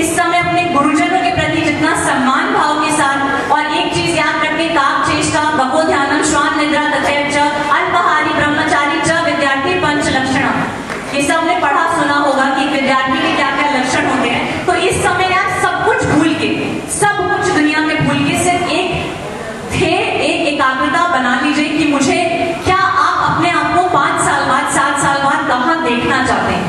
इस समय अपने गुरुजनों के प्रति जितना सम्मान भाव के साथ, और एक चीज याद रखें, काक चेष्टा बको ध्यानम श्वान निद्रा तथैव च अल्पाहारी ब्रह्मचारी च विद्यार्थी पंच लक्षणम। ये सबने पढ़ा सुना होगा कि विद्यार्थी के क्या क्या लक्षण होते हैं। तो इस समय आप सब कुछ भूल के, सब कुछ दुनिया में भूल के सिर्फ एक एकाग्रता बना लीजिए कि मुझे क्या, आप अपने आप को 5 साल बाद 7 साल बाद कहाँ देखना चाहते हैं।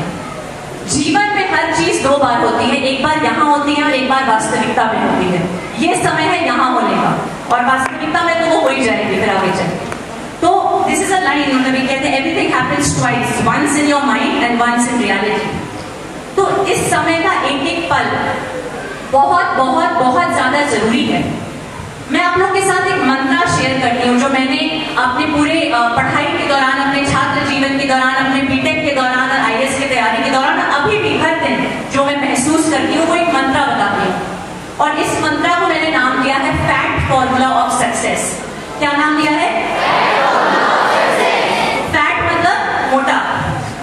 जीवन में हर चीज 2 बार होती है, एक बार यहाँ होती है और एक बार वास्तविकता में होती है। ये समय है यहाँ होने का, और वास्तविकता में तो वो हो ही जाएगी फिर आगे चल। तो दिस इज अ लाइन, मतलब ये कहते हैं everything happens twice, once in your mind and once in reality. तो इस समय का एक एक पल बहुत बहुत बहुत ज्यादा जरूरी है। मैं आप लोग के साथ एक मंत्र शेयर करती हूँ जो मैंने अपने पूरे पढ़ाई के दौरान, अपने छात्र जीवन के दौरान, अपने बीटेक के दौरान और आईएएस की तैयारी के दौरान, अभी भी हर दिन जो मैं महसूस करती हूँ वो एक मंत्र बताती हूँ। और इस मंत्र को मैंने नाम दिया है फैट फॉर्मूला ऑफ सक्सेस। क्या नाम दिया है? फैट मतलब मोटा,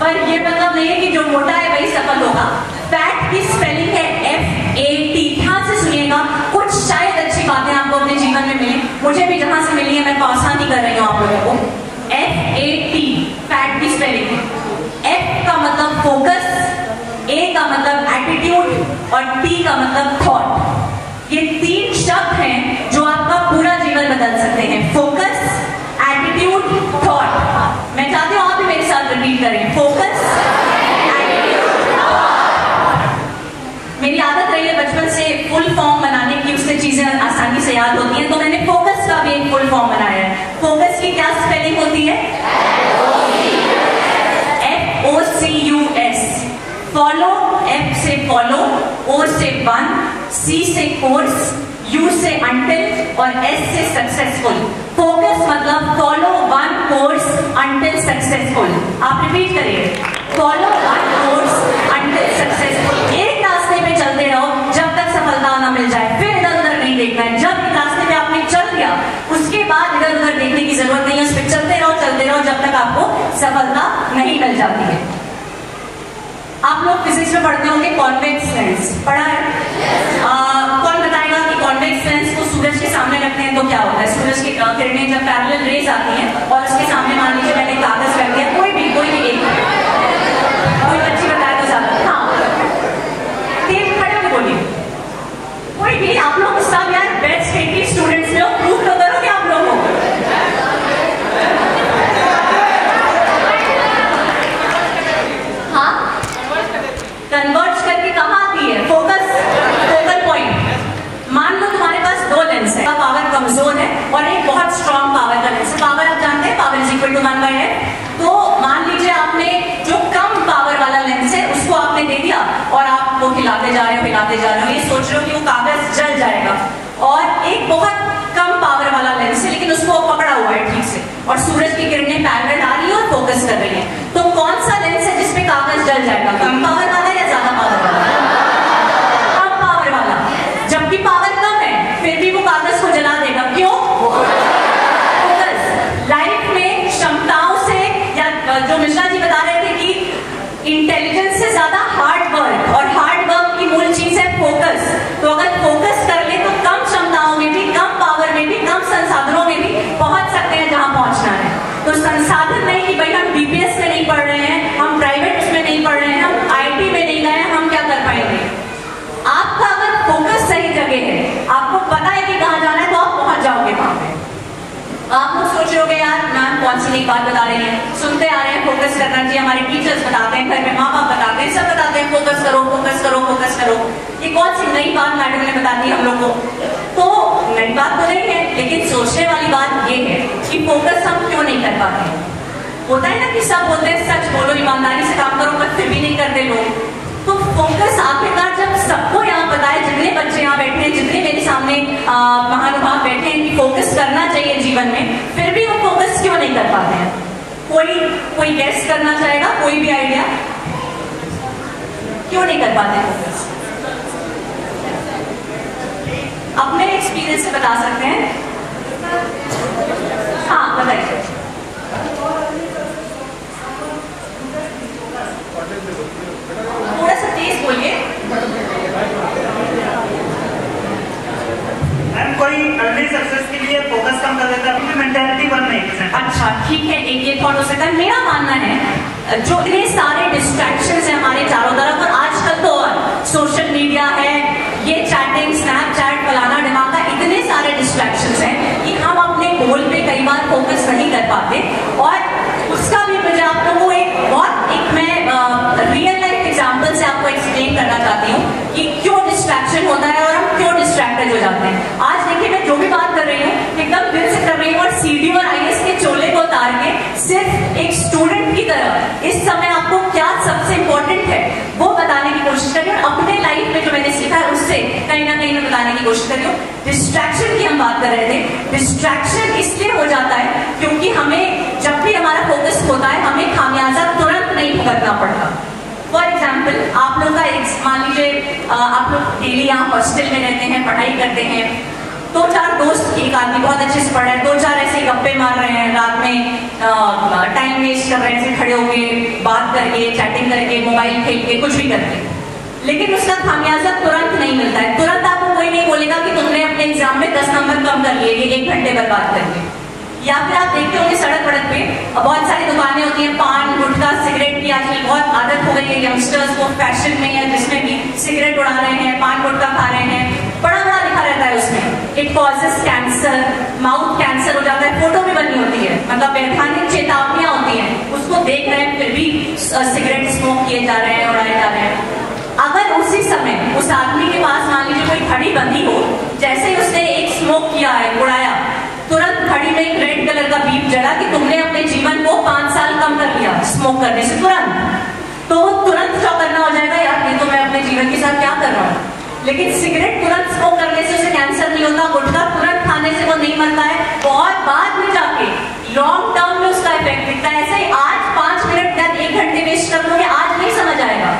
पर ये मतलब नहीं है कि जो मोटा है वही सफल होगा। फैट की स्पेलिंग है FAT। ध्यान से सुनिएगा, कुछ शायद अच्छी बातें आपको अपने जीवन में मिले, मुझे भी जहां से मिली है मैं आसानी कर रही हूँ आप लोगों को। FAT, फैट की स्पेलिंग। F का मतलब फोकस, A का मतलब एटीट्यूड और T का मतलब थॉट। ये 3 शब्द हैं जो आपका पूरा जीवन बदल सकते हैं। Focus, attitude, thought. मैं चाहती हूँ आप भी मेरे साथ रिपीट करें, फोकस, एटीट्यूड, थॉट। मेरी आदत रही है बचपन से फुल फॉर्म बनाने की, उससे चीजें आसानी से याद होती हैं, तो मैंने फोकस का भी एक फुल फॉर्म बनाया है। फोकस की क्या स्पेलिंग होती है? FOCUS। फॉलो, F से फॉलो, O से वन, C से कोर्स, U से अंटिल और S से सक्सेसफुल। फोकस मतलब follow one course until successful. आप रिपीट करिए, follow one course until successful. एक रास्ते पे चलते रहो जब तक सफलता ना मिल जाए, फिर इधर उधर नहीं देखना है। जब एक रास्ते पे आपने चल दिया उसके बाद इधर उधर देखने की जरूरत नहीं है, उस पर चलते रहो जब तक आपको सफलता नहीं मिल जाती है। आप लोग फिजिक्स में पढ़ते होंगे कॉन्वेक्स लेंस, पढ़ा है? कौन बताएगा कि कॉन्वेक्स लेंस को सूरज के सामने रखते हैं तो क्या होता है? सूरज की किरणें जब पैरेलल रेज आती हैं और उसके सामने मान लीजिए मैंने कागज रख दिया, कोई भी एक, कोई बच्ची बताए तो ज्यादा, हाँ तेज खड़े होकर बोलिए, कोई भी आप लोग सब यार सोच रहे हो कि वो कागज जल जाएगा, और एक बहुत कम पावर वाला लेंस है लेकिन उसको पकड़ा हुआ है ठीक से, और सूरज की किरणें पैरेलल आ रही है और फोकस कर रही है, तो कौन सा लेंस है जिसपे कागज जल जाएगा? कम पावर वाला या ज्यादा पावर वाला? कम पावर वाला। जबकि पावर कम है फिर भी वो कागज को जला देगा, क्यों? फोकस। लाइफ में क्षमताओं से, या जो मिश्रा जी बता रहे थे कि इंटेलिजेंस से ज्यादा हार्ड वर्क, और हार्ड वर्क की मूल चीज है फोकस। तो अगर फोकस कर ले तो कम क्षमताओं में भी, कम पावर में भी, कम संसाधनों में भी पहुंच सकते हैं जहां पहुंचना है। तो संसाधन नहीं कि भाई हम बीपीएस में नहीं पढ़ रहे हैं, हम प्राइवेट उसमें नहीं पढ़ रहे हैं, हम आईटी में नहीं गए, हम क्या कर पाएंगे? आपका अगर फोकस सही जगह है, आपको पता है कि कहां जाना है, तो आप पहुंच जाओगे वहां पे। आप लोग सोच रहे होगे यार मैम कौन सी नई बात बता रही है, सुनते आ रहे हैं फोकस करना चाहिए, हमारे टीचर्स बताते हैं, घर में माँ बाप बताते हैं, सब बताते हैं फोकस करो फोकस करो फोकस करो। ये कौन सी नई बात मैडम ने बता दी हम लोग को? तो नई बात तो नहीं है, लेकिन सोचने वाली बात ये है कि फोकस हम क्यों नहीं कर पाते हैं। होता है ना कि सब बोलते हैं सच बोलो, ईमानदारी से काम करो, पर फिर भी नहीं करते लोग। तो फोकस आखिरकार जब सबको यहाँ पता है, जितने बच्चे यहाँ बैठे हैं, जितने मेरे सामने महानुभाव बैठे हैं कि फोकस करना चाहिए जीवन में, फिर भी वो फोकस क्यों नहीं कर पाते हैं? कोई गेस करना चाहेगा? कोई भी आइडिया? क्यों नहीं कर पाते फोकस? अपने एक्सपीरियंस से बता सकते हैं? हाँ बताइए। थोड़ा सा तेज बोलिए। मैम कोई अर्ली सक्सेस के लिए फोकस कम कर देता है, मेंटालिटी बन नहीं है। अच्छा ठीक है, एक ये थॉट हो सकता है। मेरा मानना है जो इतने सारे डिस्ट्रैक्शंस हैं हमारे चारों तरफ, और आजकल तो और सोशल मीडिया है, ये चैटिंग, स्नैपचैट, फलाना ढिमाका, इतने सारे डिस्ट्रैक्शंस हैं कि हम अपने गोल पे कई बार फोकस नहीं कर पाते। और उसका भी मुझे आप लोगों को मैं रियल लाइफ एग्जांपल से आपको एक्सप्लेन करना चाहती हूँ कि क्यों डिस्ट्रैक्शन होता है और हम क्यों डिस्ट्रैक्टेड हो जाते हैं। आज देखिए मैं जो भी बात कर रही हूँ एकदम दिल से कर रही हूँ, और सीडी और आईएएस के चोले को उतार के सिर्फ एक स्टूडेंट की तरह इस समय आपको क्या सबसे इंपॉर्टेंट है वो बताने की कोशिश करी, और अपने लाइफ में जो मैंने सीखा है उससे कहीं ना कहीं मैं बताने की कोशिश करी हूँ। डिस्ट्रैक्शन की हम बात कर रहे थे। डिस्ट्रैक्शन इसलिए हो जाता है क्योंकि हमें जब भी हमारा फोकस होता है हमें खामियाजा तुरंत नहीं भुगतना पड़ता। फॉर एग्जाम्पल आप लोग का मान लीजिए आप लोग डेली यहाँ हॉस्टल में रहते हैं, पढ़ाई करते हैं, दो चार दोस्त, एक आदमी बहुत अच्छे से पढ़ रहा है, दो चार ऐसे गप्पे मार रहे हैं, रात में टाइम वेस्ट कर रहे हैं, ऐसे खड़े होके बात करके, चैटिंग करके, मोबाइल खेल के, कुछ भी करके, लेकिन उसका खामियाजा तुरंत नहीं मिलता है। तुरंत आपको कोई नहीं बोलेगा कि तुमने अपने एग्जाम में 10 नंबर कम कर लिए ये 1 घंटे बर्बाद करके। या फिर आप देखते होंगे सड़क वड़क पे बहुत सारी दुकानें होती हैं, पान, गुटखा, सिगरेट की आजकल बहुत आदत हो गई है यंगस्टर्स को, फैशन में या जिसमें भी सिगरेट उड़ा रहे हैं, पान गुटखा खा रहे हैं, बड़ा बड़ा लिखा रहता है उसमें it causes cancer, mouth cancer हो जाता है, फोटो भी बनी होती है, मतलब वैधानिक चेतावनियां होती हैं, उसको देख रहे हैं फिर भी सिगरेट स्मोक किए जा रहे हैं, उड़ाए जा रहे हैं। अगर उसी समय उस आदमी के पास मान लीजिए कोई घड़ी बंधी हो, जैसे ही उसने एक स्मोक किया है, उड़ाया, तुरंत घड़ी में एक रेड कलर का बीप जला कि तुमने अपने जीवन को 5 साल कम कर लिया स्मोक करने से, तुरंत, तो वो तुरंत चौकन्ना हो जाएगा, यार ये तो मैं अपने जीवन के साथ क्या कर रहा हूँ। लेकिन सिगरेट तुरंत स्मोक करने से उसे कैंसर नहीं होता, गुटखा तुरंत खाने से वो नहीं मरता है, बहुत बाद में जाके लॉन्ग टर्म में उसका इफेक्ट दिखता है। ऐसे ही आज 5 मिनट या 1 घंटे वेस्ट कर दोगे, आज नहीं समझ आएगा,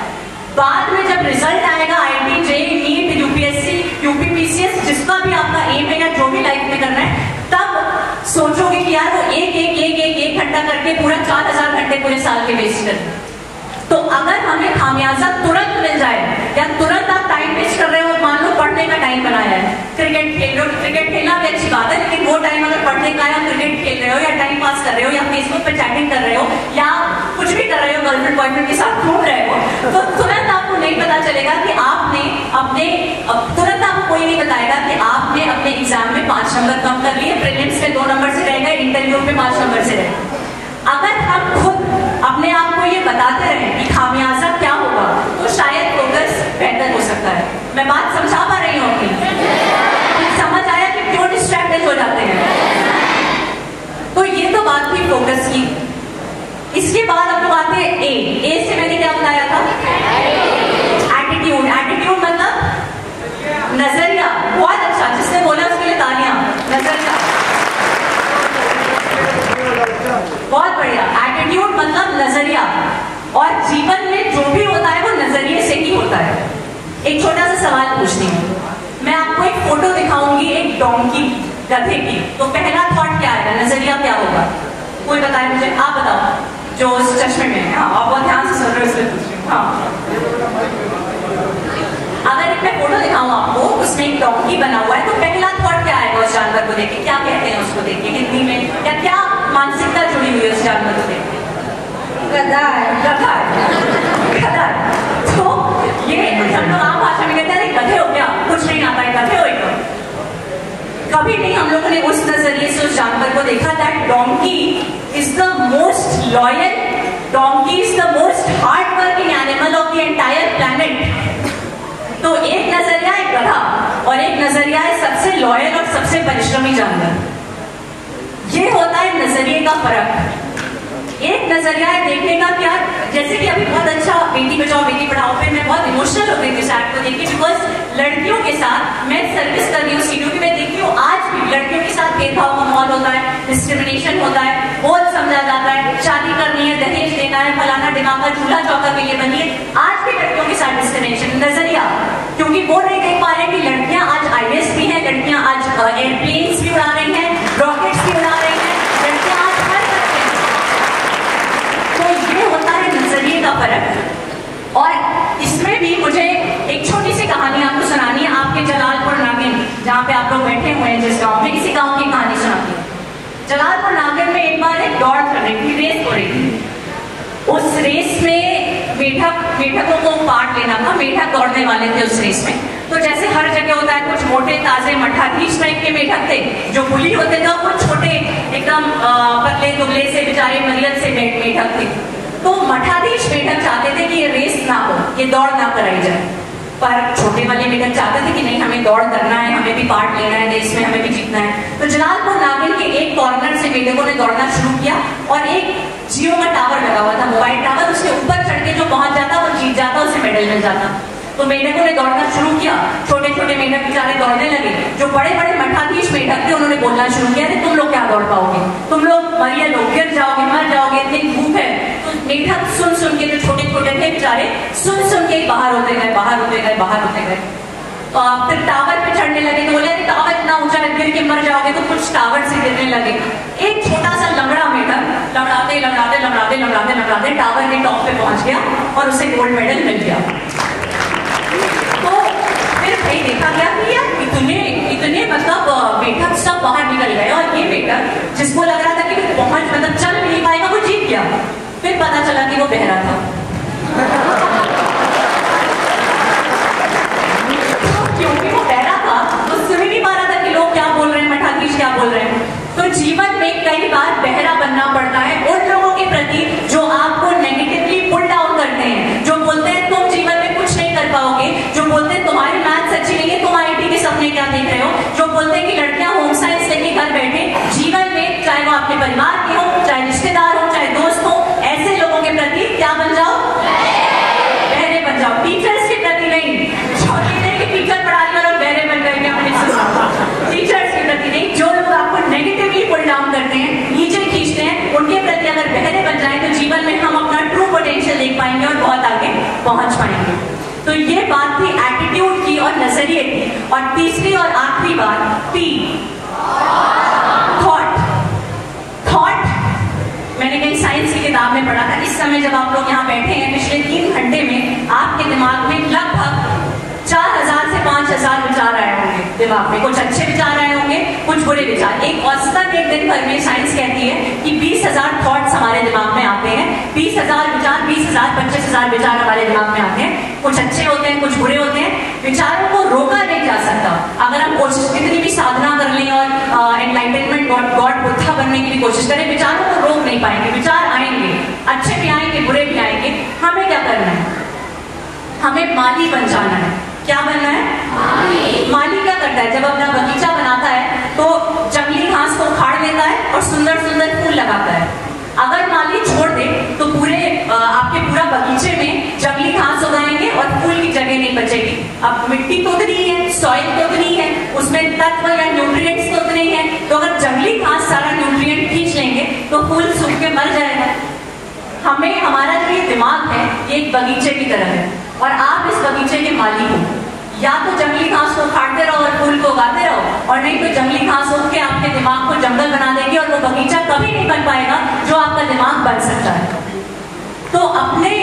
बाद में जब रिजल्ट आएगा IT, JEE, NEET, UPSC, UPPCS, जिसका भी आपका एम है या जो भी लाइफ में करना है, तब सोचोगे कि यार वो एक घंटा करके पूरा 4000 घंटे पूरे साल के वेस्ट कर। तो अगर हमें खामियाजा तुरंत मिल जाए, या तुरंत आप टाइम वेस्ट कर रहे हो, मान लो पढ़ने का टाइम बनाया है, क्रिकेट खेल रहे हो, क्रिकेट खेलना भी अच्छी बात है, लेकिन वो टाइम अगर पढ़ने का या क्रिकेट खेल रहे हो या टाइम पास कर रहे हो या फेसबुक पे चैटिंग कर रहे हो या कुछ भी कर रहे हो, गर्लफ्रेंड बॉयफ्रेंड के साथ घूम रहे हो, तो तुरंत आपको नहीं पता चलेगा कि आपने अपने, तुरंत आपको कोई नहीं बताएगा कि आपने अपने एग्जाम में 5 नंबर कम कर लिए, प्रीलिम्स में 2 नंबर से रह गए, इंटरव्यू में 5 नंबर से रह गए। अगर हम खुद अपने आप को ये बताते रहे कि खामियाजा क्या होगा, तो शायद फोकस बेहतर हो सकता है। मैं बात समझा पा रही हूँ अपनी? समझ आया कि क्यों डिस्ट्रैक्टेड हो जाते हैं? तो ये तो बात थी फोकस की। इसके बाद हम लोग आते हैं ए से मैंने क्या बताया था? एटीट्यूड। एटीट्यूड मतलब जीवन में जो भी होता है वो नजरिए से ही होता है। एक छोटा सा सवाल पूछती हूँ, मैं आपको एक फोटो दिखाऊंगी एक डोंकी गधे की, तो पहला थॉट क्या आएगा, नजरिया क्या होगा? कोई बताए मुझे, आप बताओ जो उस चश्मे में है। हाँ, आप बहुत ध्यान से सुन रहे हो इसलिए पूछ रही हूँ। हाँ, अगर एक मैं फोटो दिखाऊं आपको, उसमें एक डोंकी बना हुआ है, तो पहला थॉट क्या आएगा उस जानवर को देख के? क्या कहते हैं उसको देख के हिंदी में, या क्या मानसिकता जुड़ी हुई है उस जानवर को देख के? गधा है, गधा है, गधा है। तो ये हम लोग आम भाषा में कहते हैं गधे हो क्या, कुछ नहीं आता है, गधे हो एकदम। कभी नहीं हम लोगों ने उस नजरिए से उस जानवर को देखा that donkey is the most loyal, donkey is the most hard working animal of the entire planet. तो एक नजरिया है गधा और एक नजरिया है सबसे लॉयल और सबसे परिश्रमी जानवर। ये होता है नजरिए का फर्क। एक नजरिया है देखने का क्या, जैसे कि अभी बहुत अच्छा बेटी बचाओ बेटी पढ़ाओ पे मैं बहुत इमोशनल हो गई थी शायद को देख के, बिकॉज लड़कियों के साथ मैं सर्विस कर रही हूँ उसकी, क्योंकि मैं देखती हूँ आज भी लड़कियों के साथ भेदभाव का माहौल होता है, डिस्क्रिमिनेशन होता है, बहुत समझा जाता है, शादी करनी है, दहेज देना है, फलाना ढिमाका, चूल्हा चौका के लिए बनी है। आज भी लड़कियों के साथ डिस्क्रिमिनेशन, नजरिया, क्योंकि वो नहीं देख पा रहे कि लड़कियां आज IAS भी हैं, लड़कियां आज एयरप्लेन्स भी उड़ा रही हैं, रॉकेट्स भी उड़ा रही हैं, लड़कियां आज हर करते हैं। तो ये होता है नजरिए का फर्क। और इसमें भी मुझे एक छोटी सी कहानी आपको सुनानी है, आपके जलालपुर नागिन, जहाँ पे आप लोग बैठे हुए हैं जिस गांव में, इसी गांव की कहानी सुनाती हूँ। जलालपुर नागिन में एक बार एक दौड़ चल रही थी, रेस हो रही थी। उस रेस में मेढकों को पार्ट लेना था, मेढक दौड़ने वाले थे उस रेस में। तो जैसे हर जगह होता है, कुछ मोटे ताजे मठाधीश टाइप के मेढक थे जो बुली होते थे, और कुछ छोटे एकदम पतले दुबले से बेचारे मरियत से मेढक थे। तो मठाधीश मेढक चाहते थे कि ये रेस ना हो, ये दौड़ ना कराई जाए, पर छोटे वाले मेढक चाहते थे कि नहीं, हमें दौड़ करना है, हमें भी पार्ट लेना है, रेस में हमें भी जीतना है। तो जलालपुर नागिन के एक कॉर्नर से मेढकों ने दौड़ना शुरू किया, और एक जियो का टावर लगा हुआ था, मोबाइल टावर, उसके ऊपर चढ़ के जो पहुंच जाता वो जीत जाता, उसे मेडल मिल जाता। तो मेढकों ने दौड़ना शुरू किया, छोटे छोटे मेढक बेचारे दौड़ने लगे, जो बड़े बड़े मठाधीश मेढक थे उन्होंने बोलना शुरू किया, अरे तुम लोग क्या दौड़ पाओगे, तुम लोग मरिया लोग, गिर जाओगे, मर जाओगे, इतनी भूख है। तो मेढक सुन सुन के, जो छोटे छोटे थे बेचारे, सुन सुन के बाहर होते गए, बाहर होते गए, बाहर होते गए। तो फिर टावर पे चढ़ने लगे, तो बोले टावर इतना ऊंचा है, गिर के मर जाओगे, तो कुछ टावर से गिरने लगे। एक छोटा सा लंगड़ा मेढक लंगड़ाते लंगड़ाते लंगड़ाते लंगड़ाते लंगड़ाते टावर के टॉप पे पहुंच गया और उसे गोल्ड मेडल मिल गया। तो फिर भाई देखा गया कि यार इतने मतलब मेढक सब बाहर निकल गए, और ये मेढक जिसको लग रहा था कि पहुंच मतलब चल नहीं पाएगा, वो जीत गया। फिर पता चला कि वो बहरा था। क्योंकि वो बहरा था, तो सुन ही नहीं पा रहा था कि लोग क्या बोल रहे हैं, मठाधीश क्या बोल रहे हैं। तो जीवन में कई बार बहरा बनना पड़ता है उन लोगों के प्रति जो आपको नेगेटिवली पुल डाउन करते हैं, जो बोलते हैं तुम जीवन में कुछ नहीं कर पाओगे, जो बोलते हैं तुम्हारी मैथ्स अच्छी नहीं है, तुम IIT के सपने क्या देख रहे हो, जो बोलते हैं कि लड़कियां होम साइंस लेके घर बैठे। जीवन में चाहे वो आपके परिवार के हो, चाहे रिश्तेदार हो, चाहे दोस्त हो, ऐसे लोगों के प्रति क्या बन जाओ, बहरे बन जाओ। टीचर्स के प्रति नहीं, टीचर पढ़ा रही और बहरे बन गए, क्या मैंने सुना, टीचर्स के प्रति नहीं, जो लोग आपको नेगेटिवली पुल डाउन करते हैं, नीचे खींचते हैं, उनके प्रति अगर बहरे बन जाए तो जीवन में हम अपना ट्रू पोटेंशियल देख पाएंगे और बहुत आगे पहुंच पाएंगे। तो ये बात थी एटीट्यूड की और नजरिए की। और तीसरी और आखिरी बात P, थॉट। थॉट मैंने कहीं साइंस की किताब में पढ़ा था, इस समय जब आप लोग यहाँ बैठे हैं, पिछले 3 घंटे में आपके दिमाग में लगभग 4000 से 5000 विचार आए होंगे दिमाग में। कुछ अच्छे विचार आए होंगे, कुछ बुरे विचार। एक औसतन एक दिन भर में साइंस कहती है कि 20,000 थॉट्स हमारे दिमाग में आते हैं। 20,000 विचार, 20,000 25,000 विचार हमारे दिमाग में आते हैं। कुछ अच्छे होते हैं, कुछ बुरे होते हैं। विचारों को रोका नहीं जा सकता। अगर हम कोशिश कितनी भी साधना कर लें और एनलाइटनमेंट गॉड बुद्धा बनने की भी कोशिश करें, विचारों को रोक नहीं पाएंगे। विचार आएंगे, अच्छे भी आएंगे, बुरे भी आएंगे। हमें क्या करना है? हमें माली बन जाना है। क्या बनना है? माली क्या करता है? जब अपना बगीचा बनाता है तो जंगली घास को उखाड़ लेता है और सुंदर सुंदर फूल लगाता है। अगर माली छोड़ दे तो आपके पूरा बगीचे में जंगली घास उगाएंगे और फूल की जगह नहीं बचेगी। अब मिट्टी तो उतनी है, सॉइल तो उतनी है, उसमें तत्व या न्यूट्रिएंट्स तो उतने ही हैं। तो अगर जंगली घास सारा न्यूट्रिएंट खींच लेंगे तो फूल सूख के मर जाएगा। हमें हमारा जो ये दिमाग है ये एक बगीचे की तरह है और आप इस बगीचे के माली हो। या तो जंगली घास को उखाड़ते रहो और फूल को उगाते रहो, और नहीं तो जंगली घास उग के आपके दिमाग को जंगल बना देगी और वो बगीचा कभी नहीं बन पाएगा जो आपका दिमाग बन सकता है। तो अपने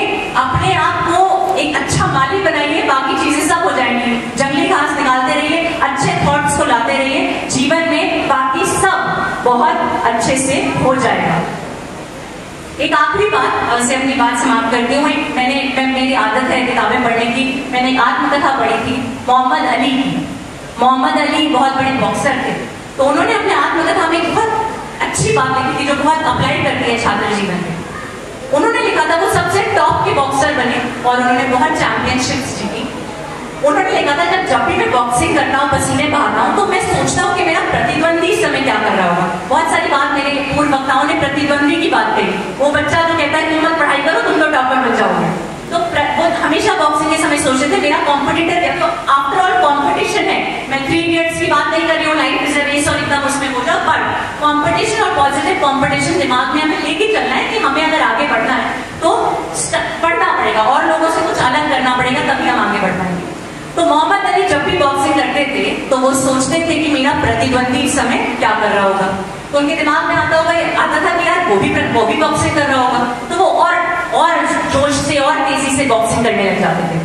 आप को एक अच्छा माली बनाइए, बाकी चीजें सब हो जाएंगी। जंगली घास निकालते रहिए, अच्छे थॉट्स को लाते रहिए जीवन में, बाकी सब बहुत अच्छे से हो जाएगा। एक आखिरी बात से अपनी बात समाप्त करती हूँ। मेरी आदत है किताबें पढ़ने की। मैंने एक आत्मकथा पढ़ी थी मोहम्मद अली की। मोहम्मद अली बहुत बड़े बॉक्सर थे, तो उन्होंने अपने आत्मकथा में बहुत अच्छी बात लिखी थी जो बहुत अप्लाई करती है छात्र जीवन में। उन्होंने लिखा था वो सबसे टॉप के बॉक्सर बने और उन्होंने बहुत चैंपियनशिप्स जीती। उन्होंने लिखा था जब भी मैं बॉक्सिंग करता हूँ, पसीने बहाता हूँ, तो मैं सोचता हूँ कि मेरा प्रतिद्वंदी इस समय क्या कर रहा होगा। बहुत सारी बात मेरे पूर्व वक्ताओं ने प्रतिद्वंदी की बात कही। वो बच्चा जो कहता है तुम मत पढ़ाई करो, तुम तो टॉपर बन जाओगे, तो वो हमेशा बॉक्सिंग के समय सोचते थे मेरा कॉम्पिटिटर क्या। तो आफ्टर ऑल कॉम्पिटिशन है, मैं 3 इडियट्स की बात नहीं कर रही हूँ, लाइफ इज अ रेस और एकदम उसमें हो जाओ, बट कॉम्पिटिशन और पॉजिटिव कॉम्पिटिशन दिमाग में हमें लेके चलना है कि हमें अगर आगे बढ़ना है तो पढ़ना पड़ेगा और लोगों से कुछ अलग करना पड़ेगा, तभी हम आगे बढ़ पाएंगे। तो मोहम्मद अली जब भी बॉक्सिंग करते थे तो वो सोचते थे कि मेरा प्रतिद्वंदी इस समय क्या कर रहा होगा। तो उनके दिमाग में आता था कि यार वो भी बॉक्सिंग कर रहा होगा, तो वो और जोश से और तेजी से बॉक्सिंग करने लग जाते थे।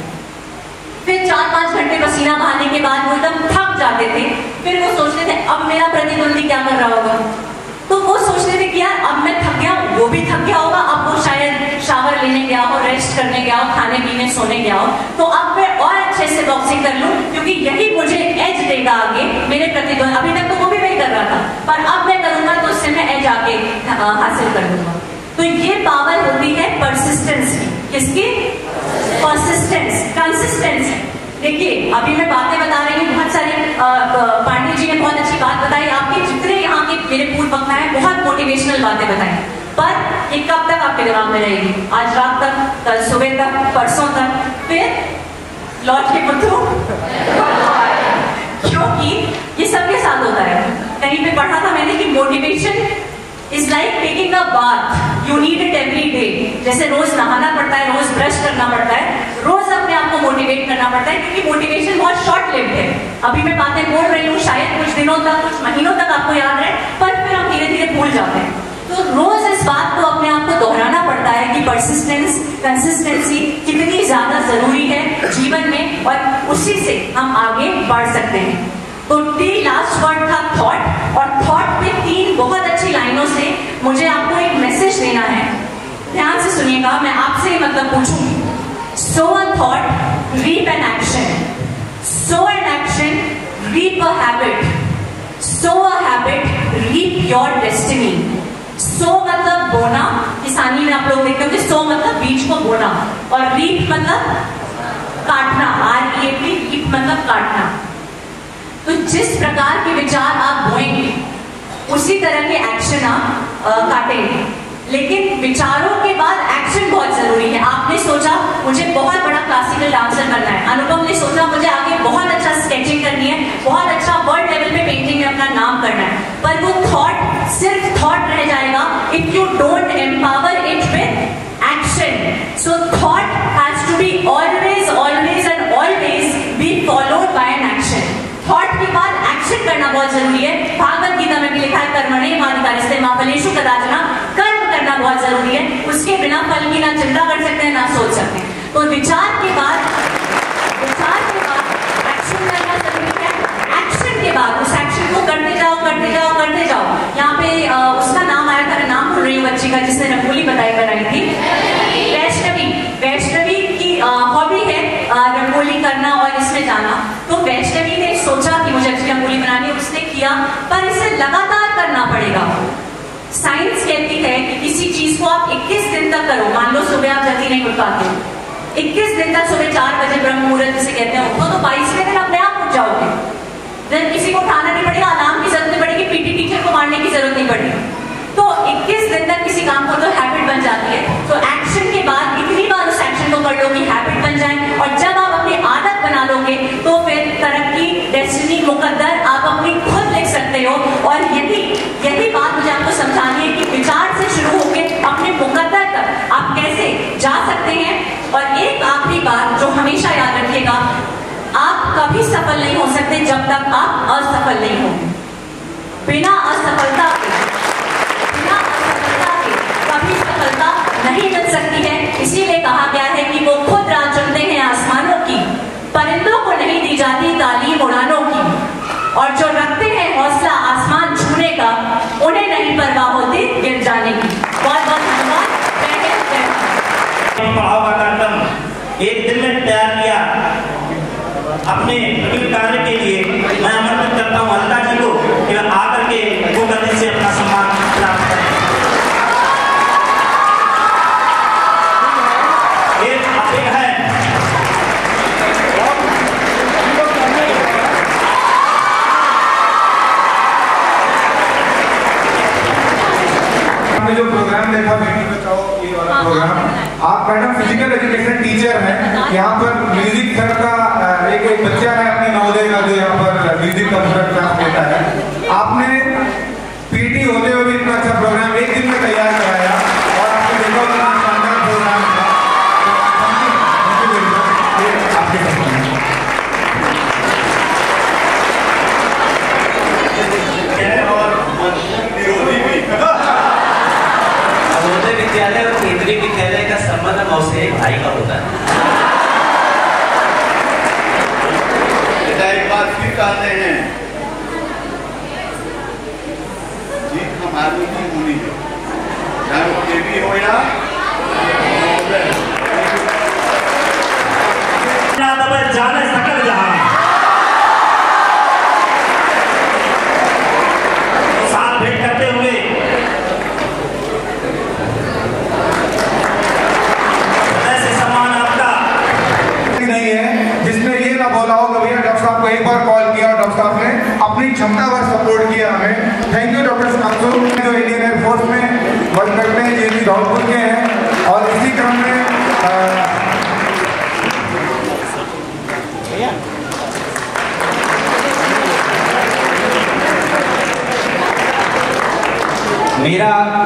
फिर 4-5 घंटे पसीना बहाने के बाद वो एकदम थक जाते थे। फिर वो सोचते थे अब मेरा प्रतिद्वंदी क्या कर रहा होगा। तो वो सोचते थे कि यार अब मैं थक गया, वो भी थक गया होगा, अब वो शायद शावर लेने गया हो, रेस्ट करने गया हो, खाने पीने सोने गया हो, तो अब मैं और अच्छे से बॉक्सिंग कर लूं क्योंकि यही मुझे एज देगा आगे मेरे प्रतिद्वंदी। अभी तक तो वो भी वही कर रहा था, पर अब मैं करूंगा तो उससे मैं एज आगे हासिल कर लूंगा। तो ये पावर होती है परसिस्टेंस की। किसकी? Persistence, consistency. देखिए अभी मैं बातें बता रही हूँ, बहुत सारे पांडे जी ने बहुत अच्छी बात बताई, आपके जितने यहाँ के मेरे पूर्व वक्ता हैं बहुत मोटिवेशनल बातें बताई, पर ये कब तक आपके दिमाग में रहेगी? आज रात तक, कल सुबह तक, परसों तक, फिर लौट के बुद्धू। क्योंकि ये सबके साथ होता है। कहीं पे पढ़ा था मैंने कि motivation is like taking a bath, you need it every day. जैसे रोज नहाना पड़ता है, रोज ब्रश करना पड़ता है, रोज अपने आप को मोटिवेट करना पड़ता है, क्योंकि मोटिवेशन बहुत शॉर्ट लिव्ड है। अभी मैं बातें बोल रही हूँ, शायद कुछ दिनों तक, कुछ महीनों तक आपको याद रहे, पर फिर हम धीरे धीरे भूल जाते हैं। तो रोज इस बात को अपने आप को दोहराना पड़ता है कि परसिस्टेंस, कंसिस्टेंसी कितनी ज्यादा जरूरी है जीवन में, और उसी से हम आगे बढ़ सकते हैं। तो लास्ट वर्ड था थॉट, और थॉट में 3 बहुत अच्छी लाइनों से मुझे आपको एक मैसेज देना है। ध्यान से सुनिएगा, मैं आपसे मतलब पूछूंगी। So a thought, reap an action. So an action, reap a habit. So a habit, reap your destiny. So मतलब बोना, किसानी में आप लोग देखते होंगे, सो मतलब बीज को बोना, और रीप मतलब काटना, REAP, रीप मतलब काटना। तो जिस प्रकार के विचार आप बोएंगे उसी तरह के एक्शन आप काटेंगे, लेकिन विचारों के बाद एक्शन बहुत जरूरी है। आपने सोचा मुझे बहुत बड़ा क्लासिकल डांसर बनना है, अनुभव ने सोचा मुझे आगे बहुत अच्छा स्केचिंग करनी है, बहुत अच्छा वर्ल्ड लेवल पे पेंटिंग में अपना नाम करना है, पर वो थॉट सिर्फ थॉट रह जाएगा if you don't empower it with action. So thought has to be always always and always be followed by an action. Thought के बाद एक्शन करना बहुत जरूरी है। भागवत गीता में भी लिखा है कर्मण्येवाधिकारस्ते मा फलेषु कदाचन, कर्म करना बहुत जरूरी है, उसके बिना फल की ना चिंता कर सकते हैं ना सोच सकते हैं। तो विचार के बाद एक्शन करना जरूरी है। एक्शन के बाद उस एक्शन को करते जाओ करते जाओ करते जाओ। यहाँ पे उसका नाम आया था, नाम भूल रही हूँ बच्ची का जिसने रंगोली बनाई थी, वैष्णवी की हॉबी है रंगोली करना और इसमें जाना। तो वैष्णवी ने सोचा कि मुझे अच्छी रंगोली बनानी, उसने किया, पर इसे लगातार करना पड़ेगा। साइंस कहती है कि किसी चीज को आप 21 दिन तक करो। मान लो सुबह आप जल्दी नहीं उठ पाते, 21 दिन तक सुबह 4 बजे ब्रह्म मुहूर्त जिसे कहते हैं उठो, तो 22वें दिन अपने आप उठ जाओगे। फिर किसी को उठाना नहीं पड़ेगा, अलार्म की जरूरत नहीं पड़ेगी, पीटी टीचर को मारने की जरूरत नहीं पड़ेगी। तो 21 दिन तक किसी काम को तो हैबिट बन जाती है। तो एक्शन के बाद इतनी बार उस एक्शन को कर लो कि हैबिट बन जाए, और जब आप अपनी आदत बना लोगे तो फिर तरक्की, डेस्टिनी, मुकद्दर आप अपनी खुद लिख सकते हो। और यही बात मुझे आपको समझानी है कि विचार से शुरू होकर अपने मुकद्दर तक आप सफल नहीं हो सकते जब तक आप असफल नहीं हो। बिना असफलता के कभी सफलता नहीं मिल सकती है। इसीलिए कहा गया है कि वो खुद राह चुनते हैं आसमानों की, परिंदों को नहीं दी जाती तालीम उड़ानों की, और जो रखते हैं हौसला आसमान छूने का, उन्हें नहीं परवाह होती गिर जाने की। बहुत बहुत धन्यवाद। पढ़ाओ का कार्यक्रम एक दिन में तैयार किया अपने विभिन्न कार्य के लिए। मैं आमंत्रित करता हूँ अल्लाह जी को कि आकर के वो करने से अपना सम्मान प्राप्त करें। एक है हमने जो प्रोग्राम देखा बेटी बचाओ ये वाला प्रोग्राम, आप मैडम फिजिकल एजुकेशन टीचर हैं। यहाँ पर म्यूजिक सर का एक बच्चा है अपनी नवोदय का जो यहाँ पर म्यूजिक का क्लास लेता है। आपने पीटी होते हुए भी इतना अच्छा प्रोग्राम एक दिन में तैयार कराया और आपने देखा उतना शानदार प्रोग्राम था। नवोदय विद्यालय और केंद्रीय विद्यालय का संबंध मौसे भाई का होता है। एक बात फिर कहते हैं, जीत हमारी ही होनी है, चाहे वो केवी हो या जाने सकल जहां साथ भेंट करते हुए ऐसे सम्मान आपका नहीं है जिसमें ये ना बोला हो कि भैया डॉक्टर साहब को एक बार कॉल किया और डॉक्टर साहब ने अपनी क्षमता पर सपोर्ट किया हमें। थैंक यू डॉक्टर साहब जो इंडियन एयरफोर्स में वर्क करते हैं, ये भी धौलपुर के हैं। और इसी क्रम में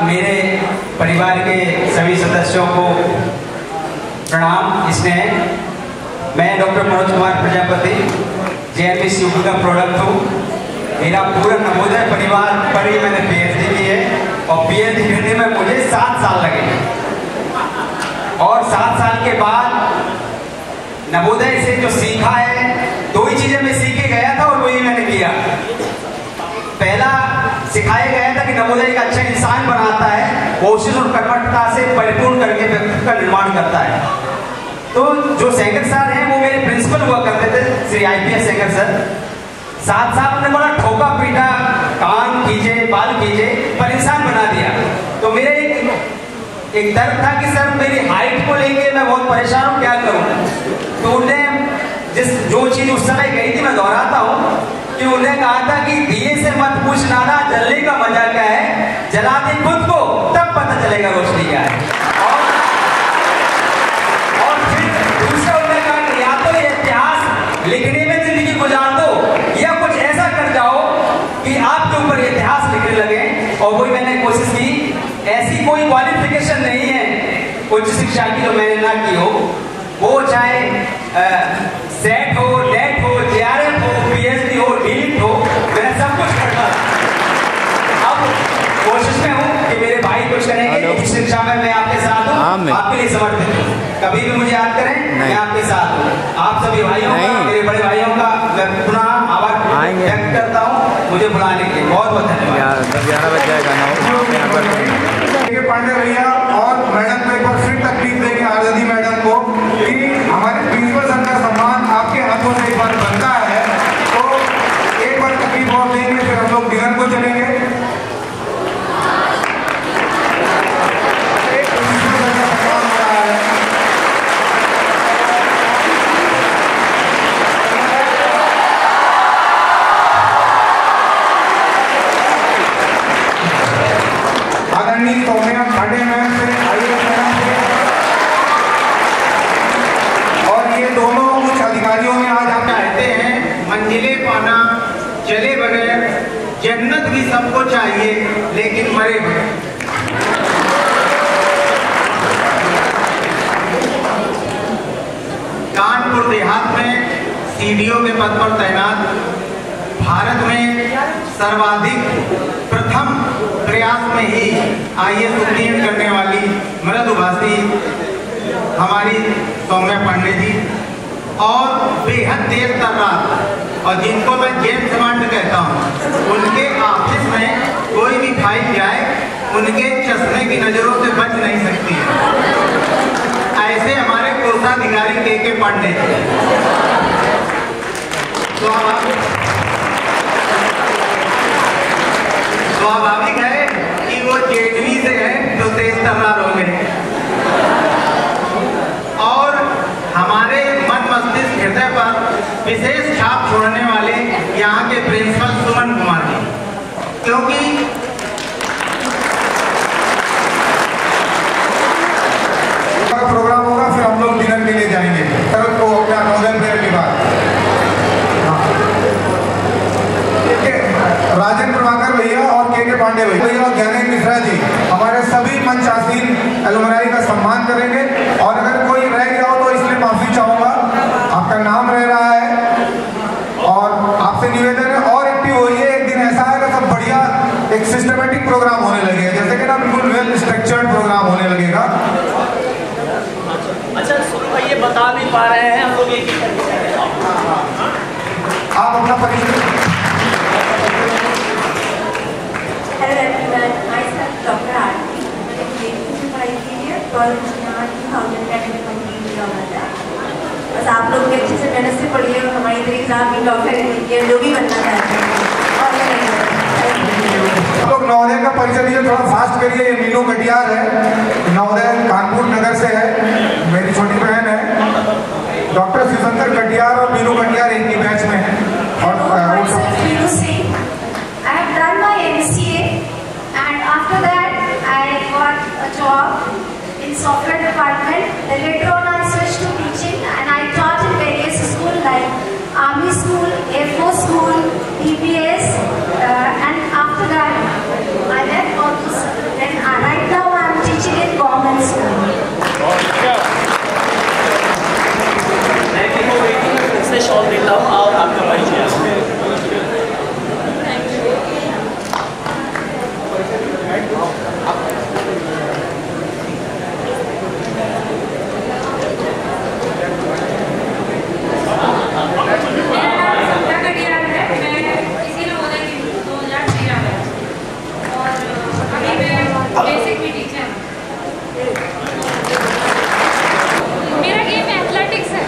मेरे परिवार के सभी सदस्यों को प्रणाम। स्नेह, मैं doctor Manoj Kumar Prajapati JNPC UP का प्रोडक्ट हूँ। मेरा पूरा नवोदय परिवार पर ही मैंने PhD की है और PhD करने में मुझे 7 साल लगे और 7 साल के बाद नवोदय से जो सीखा है, 2 ही चीजें मैं सीख के गया था और वही मैंने किया। पहला सिखाया गया था कि नवोदय एक अच्छा इंसान बनाता है, कोशिश और कर्मठता से परिपूर्ण करके व्यक्ति का निर्माण करता है। तो जो सेंगर सर हैं वो मेरे प्रिंसिपल हुआ करते थे, श्री IPS सेंगर सर। 7 साल में बड़ा ठोका पीटा, कान कीजिए बाल कीजिए पर इंसान बना दिया। तो मेरे एक दर्द था कि सर मेरी हाइट को लेके मैं बहुत परेशान हूँ, क्या करूँ। तो उन्हें जो चीज उस समय कही थी मैं दोहराता हूँ कि उन्हें कहा था कि दिए से मत पूछ नाना जलने का मजा क्या है, जला दे खुद को तब पता चलेगा रोशनी क्या है। और फिर दूसरा उन्होंने कहा कि या तो ये इतिहास लिखने में जिंदगी गुजार दो या कुछ ऐसा कर जाओ कि आपके ऊपर इतिहास लिखने लगे। और वही मैंने कोशिश की। ऐसी कोई क्वालिफिकेशन नहीं है उच्च शिक्षा की जो मैंने ना की हो, वो चाहे सेट हो, नेट हो, JRF हो, PhD हो, DLIT हो, मैंने सब कुछ करता। अब कोशिश में हूँ कि मेरे भाई कुछ करेंगे। उच्च शिक्षा में मैं आपके साथ हूँ, आपके लिए समर्पित हूँ। कभी भी मुझे याद करें, मैं आपके साथ हूँ। आप सभी भाइयों का, मेरे बड़े भाइयों का मैं पुनः आभार व्यक्त करता हूँ मुझे बुलाने के लिए। बहुत बहुत धन्यवाद। 11 बज जाएगा पांडे भैया और मैडम को एक बार फिर तकलीफ देंगे, आजादी मैडम को, कि हमारे प्रिंसिपल सर का सम्मान आपके हाथों से एक बार बनता है। तो एक बार तकलीफ और देंगे, फिर हम लोग डिनर को चलेंगे। आदरणीय सौम्या खांडे मैम से, IAS मैडम से, और ये दोनों उच्च अधिकारियों में आज आप कहते हैं मंजिलें पाना चले बगैर, जन्नत भी सबको चाहिए लेकिन मरे बगैर। कानपुर देहात में सीडीओ के पद पर तैनात, भारत में सर्वाधिक प्रथम प्रयास में ही IAS उत्तीर्ण करने वाली मृदुभाषी हमारी सौम्या पांडे जी, और बेहद देर तक रात, और जिनको मैं जेम्स बॉन्ड कहता हूँ, उनके ऑफिस में कोई भी फाइल जाए उनके चश्मे की नजरों से बच नहीं सकती है। ऐसे हमारे कोषाधिकारी के पांडे जी। स्वाभाविक है कि वो जेडवी से है तो तेज तर्रार हो गए, और हमारे मन मस्तिष्क हृदय पर विशेष छाप छोड़ने वाले यहाँ के प्रिंसिपल सुमन कुमार जी, क्योंकि प्रोग्राम होगा, फिर हम लोग डिनर के लिए जाएंगे शरद को अपना नवोदय प्रेयर के बाद। राजेंद्र प्रभाकर भैया और के पांडे भैया और ज्ञानेंद्र मिश्रा जी हमारे सभी मंचासीन एलुमनाई का सम्मान करेंगे, और अगर कोई रह गया हो तो इसलिए माफी चाहूंगा, आपका नाम रह रहा है और आपसे निवेदन है और एक्टिव होइए। एक दिन ऐसा आएगा सब बढ़िया एक सिस्टमेटिक प्रोग्राम होने लगेगा, जैसे कि ना बिल्कुल वेल स्ट्रक्चर्ड प्रोग्राम होने लगेगा। अच्छा सुनो भाई, ये बता नहीं पा रहे हैं हम लोग, आप अपना परिचय। Hello everyone, myself Dr. Aarti. मैंने ग्रेजुएशन की पढ़ाई की है और यहाँ 2010 में कंप्लीट किया हुआ था। बस आप लोग भी अच्छे से मेहनत से पढ़िए और हमारी तरह एग्जाम भी डॉक्टर इंजीनियर जो भी बनना चाहते हैं। और आप लोग नवोदय का परिचय दीजिए, थोड़ा फास्ट करिए। ये मीनू कटियार है, नवोदय कानपुर नगर से है, मेरी छोटी बहन है। डॉक्टर शिवशंकर कटियार और मीनू कटियार एक ही बैच में है। I have done my MCA and after that I got a job in software department. Then later on I switched to teaching and I taught in various schools like Army School, Air Force School, DPS, and after that I left all those. Then right now I am teaching in government school. मैं भी वो इससे shawl देता हूँ और आपका परिचय। मेरा गेम एथलेटिक्स है।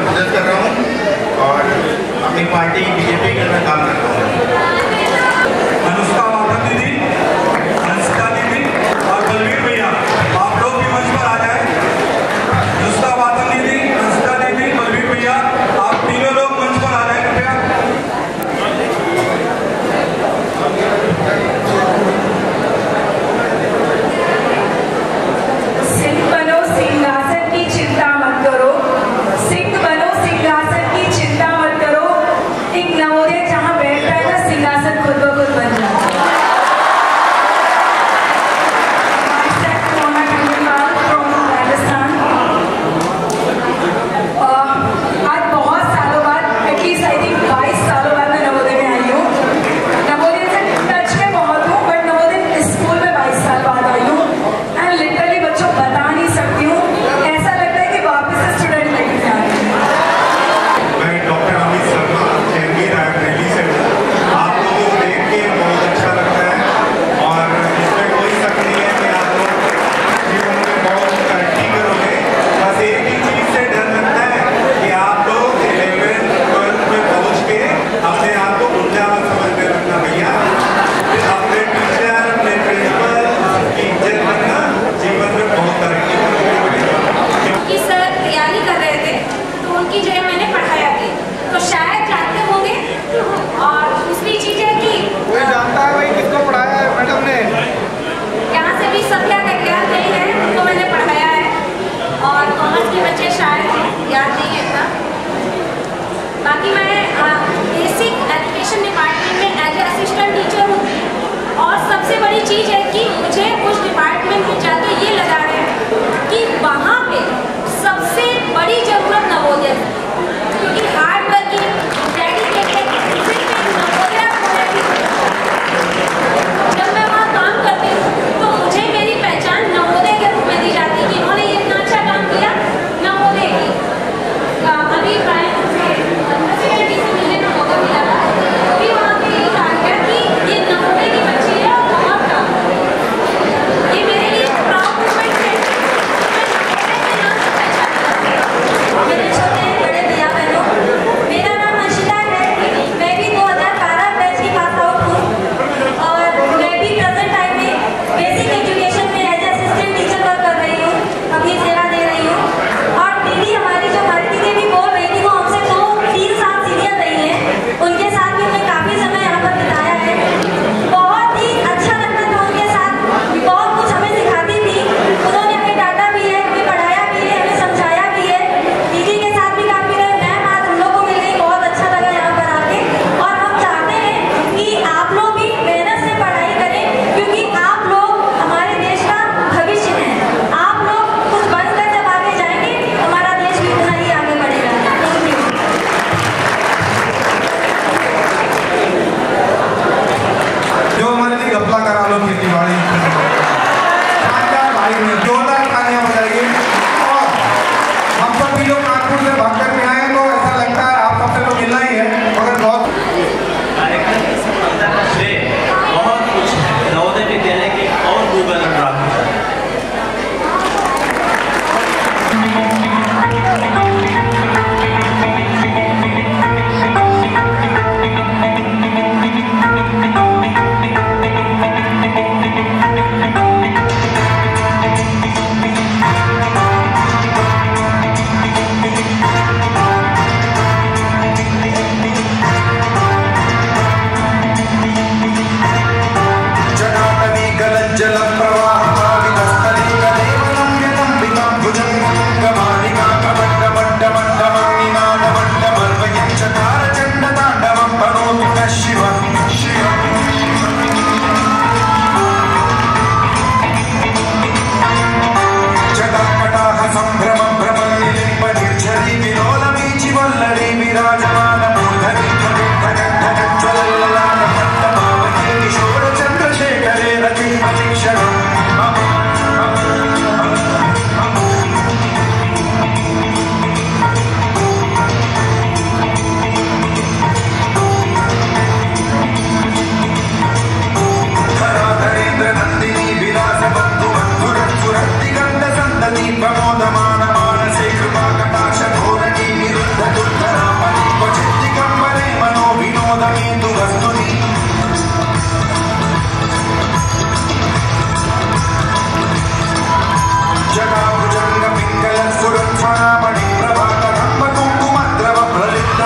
में बिजनेस कर रहा हूँ और अपनी पार्टी बीजेपी के में काम कर रहा हूँ। अनुष्का वाधन दीदी, हंसिता दीदी और बलवीर भैया, आप लोग भी मंच पर आ जाए। अनुष्का वाधन दीदी, हंसिता दीदी, बलवीर भैया, आप तीनों लोग मंच पर आ जाए कृपया। सिंह बनो सिंहासन की चिंता मत करो, सिंह बनो सिंहासन की चिंता मत करो। एक नवोदय जहाँ बैठता है ना, सिंहासन खुद ब खुद बन जाता है। आज बहुत सालों बाद, एटलीस्ट आई थिंक 22 सालों बाद मैं नवोदय में आई हूँ। नवोदय से टच में बहुत हूँ, बट नवोदय स्कूल में 22 साल बाद आई हूँ। एंड लिटरली बच्चों बता नहीं सकती हूँ, ऐसा लगता है कि वापस से स्टूडेंट लेके जा रही हूँ। मैं डॉक्टर अमित शर्मा चेंगी रायबरेली से हूँ। आप लोगों को देख के बहुत अच्छा लगता है और इसमें कोई शक नहीं है कि आप लोग जीवन में बहुत तरक्की करोगे। बस एक ही चीज़ से डर लगता है कि आप लोग 11th 12th में पहुँच के अपने आप को बुढ़ावा समझने लगना भैया। अपने टीचर, अपने प्रिंसिपल की इज्जत करना, जीवन में बहुत तरक्की करोगे। कि सर तैयारी कर रहे थे तो उनकी जगह मैंने पढ़ाया थी, तो शायद जानते होंगे। और दूसरी चीज है कि कोई जानता है भाई किसको पढ़ाया है मैडम ने? यहाँ से भी सब क्या करके आते हैं, उनको मैंने पढ़ाया है। और कॉमर्स के बच्चे शायद याद नहीं है इतना। बाकी मैं बेसिक एजुकेशन डिपार्टमेंट में एज ए असिस्टेंट टीचर हूँ। और सबसे बड़ी चीज़ है कि मुझे उस डिपार्टमेंट में जाके ये लगा है कि वहाँ पे सबसे बड़ी ज़रूरत नवोदय है, क्योंकि हार्ड वर्किंग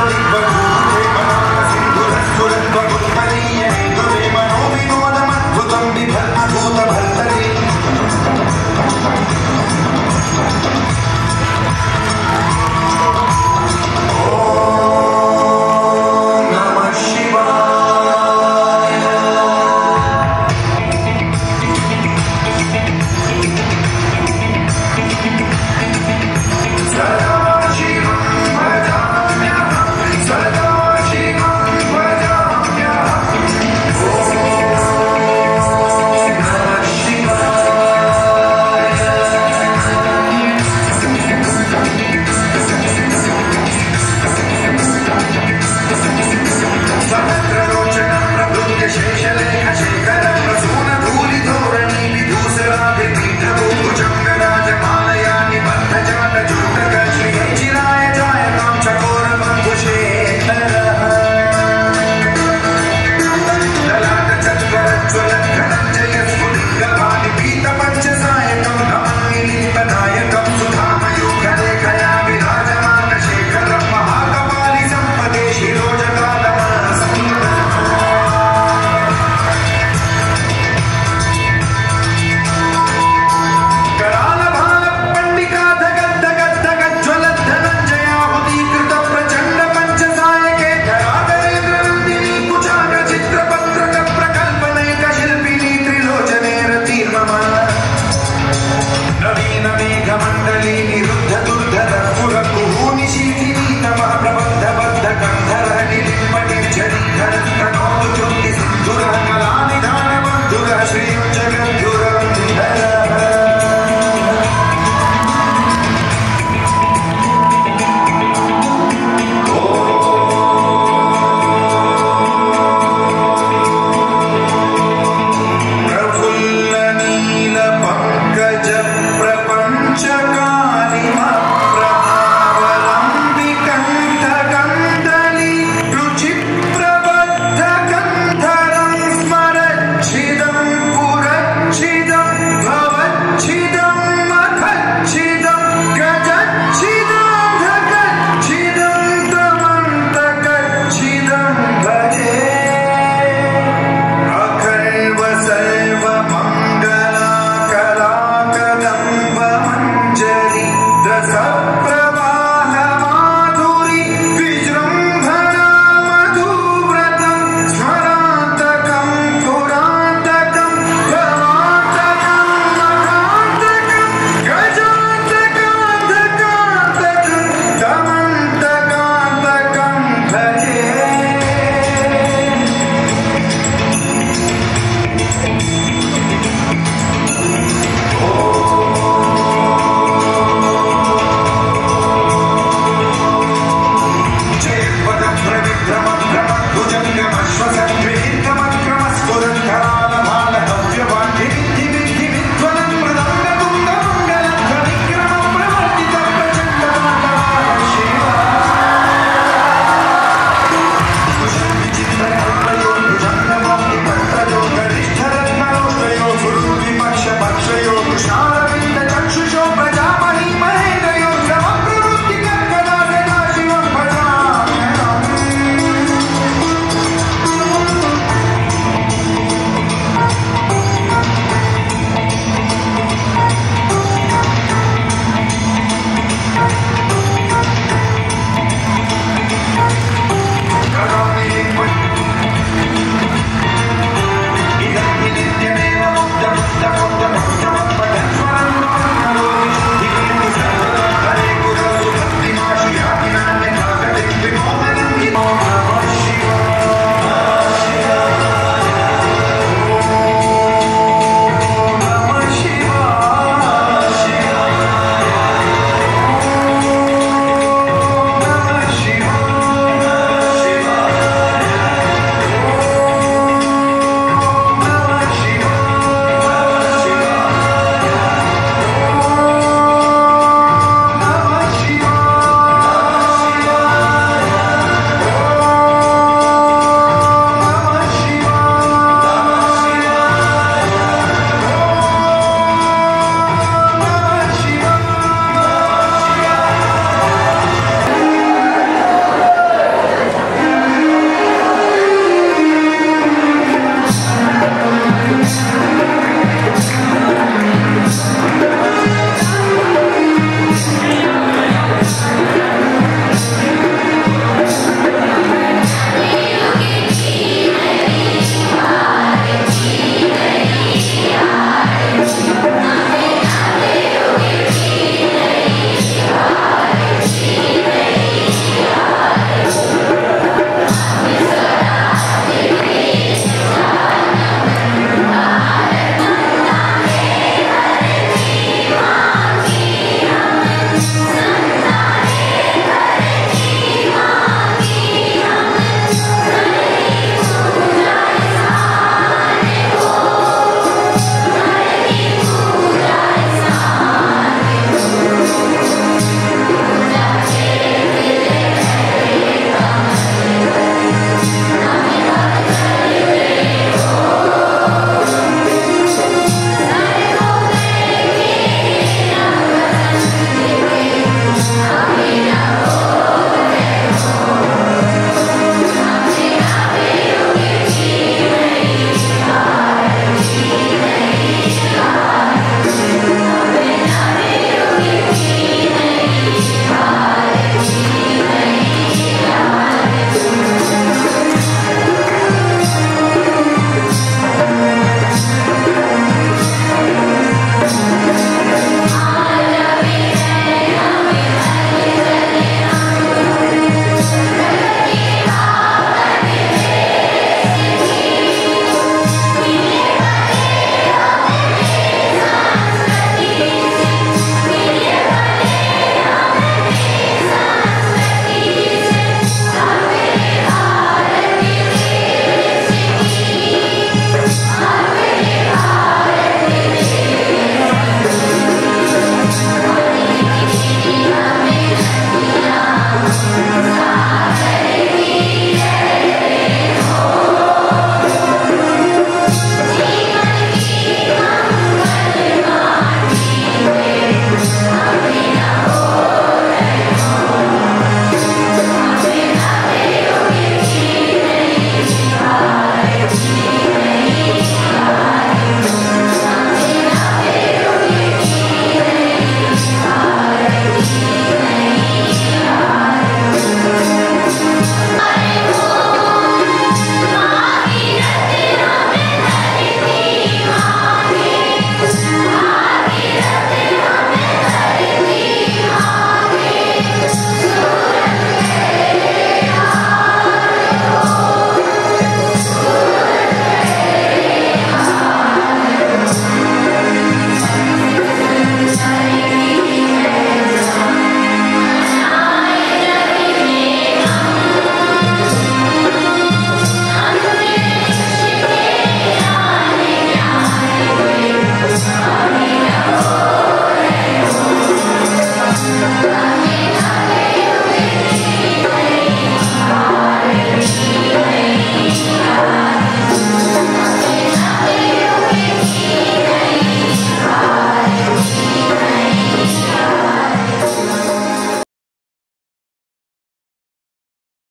वर्ष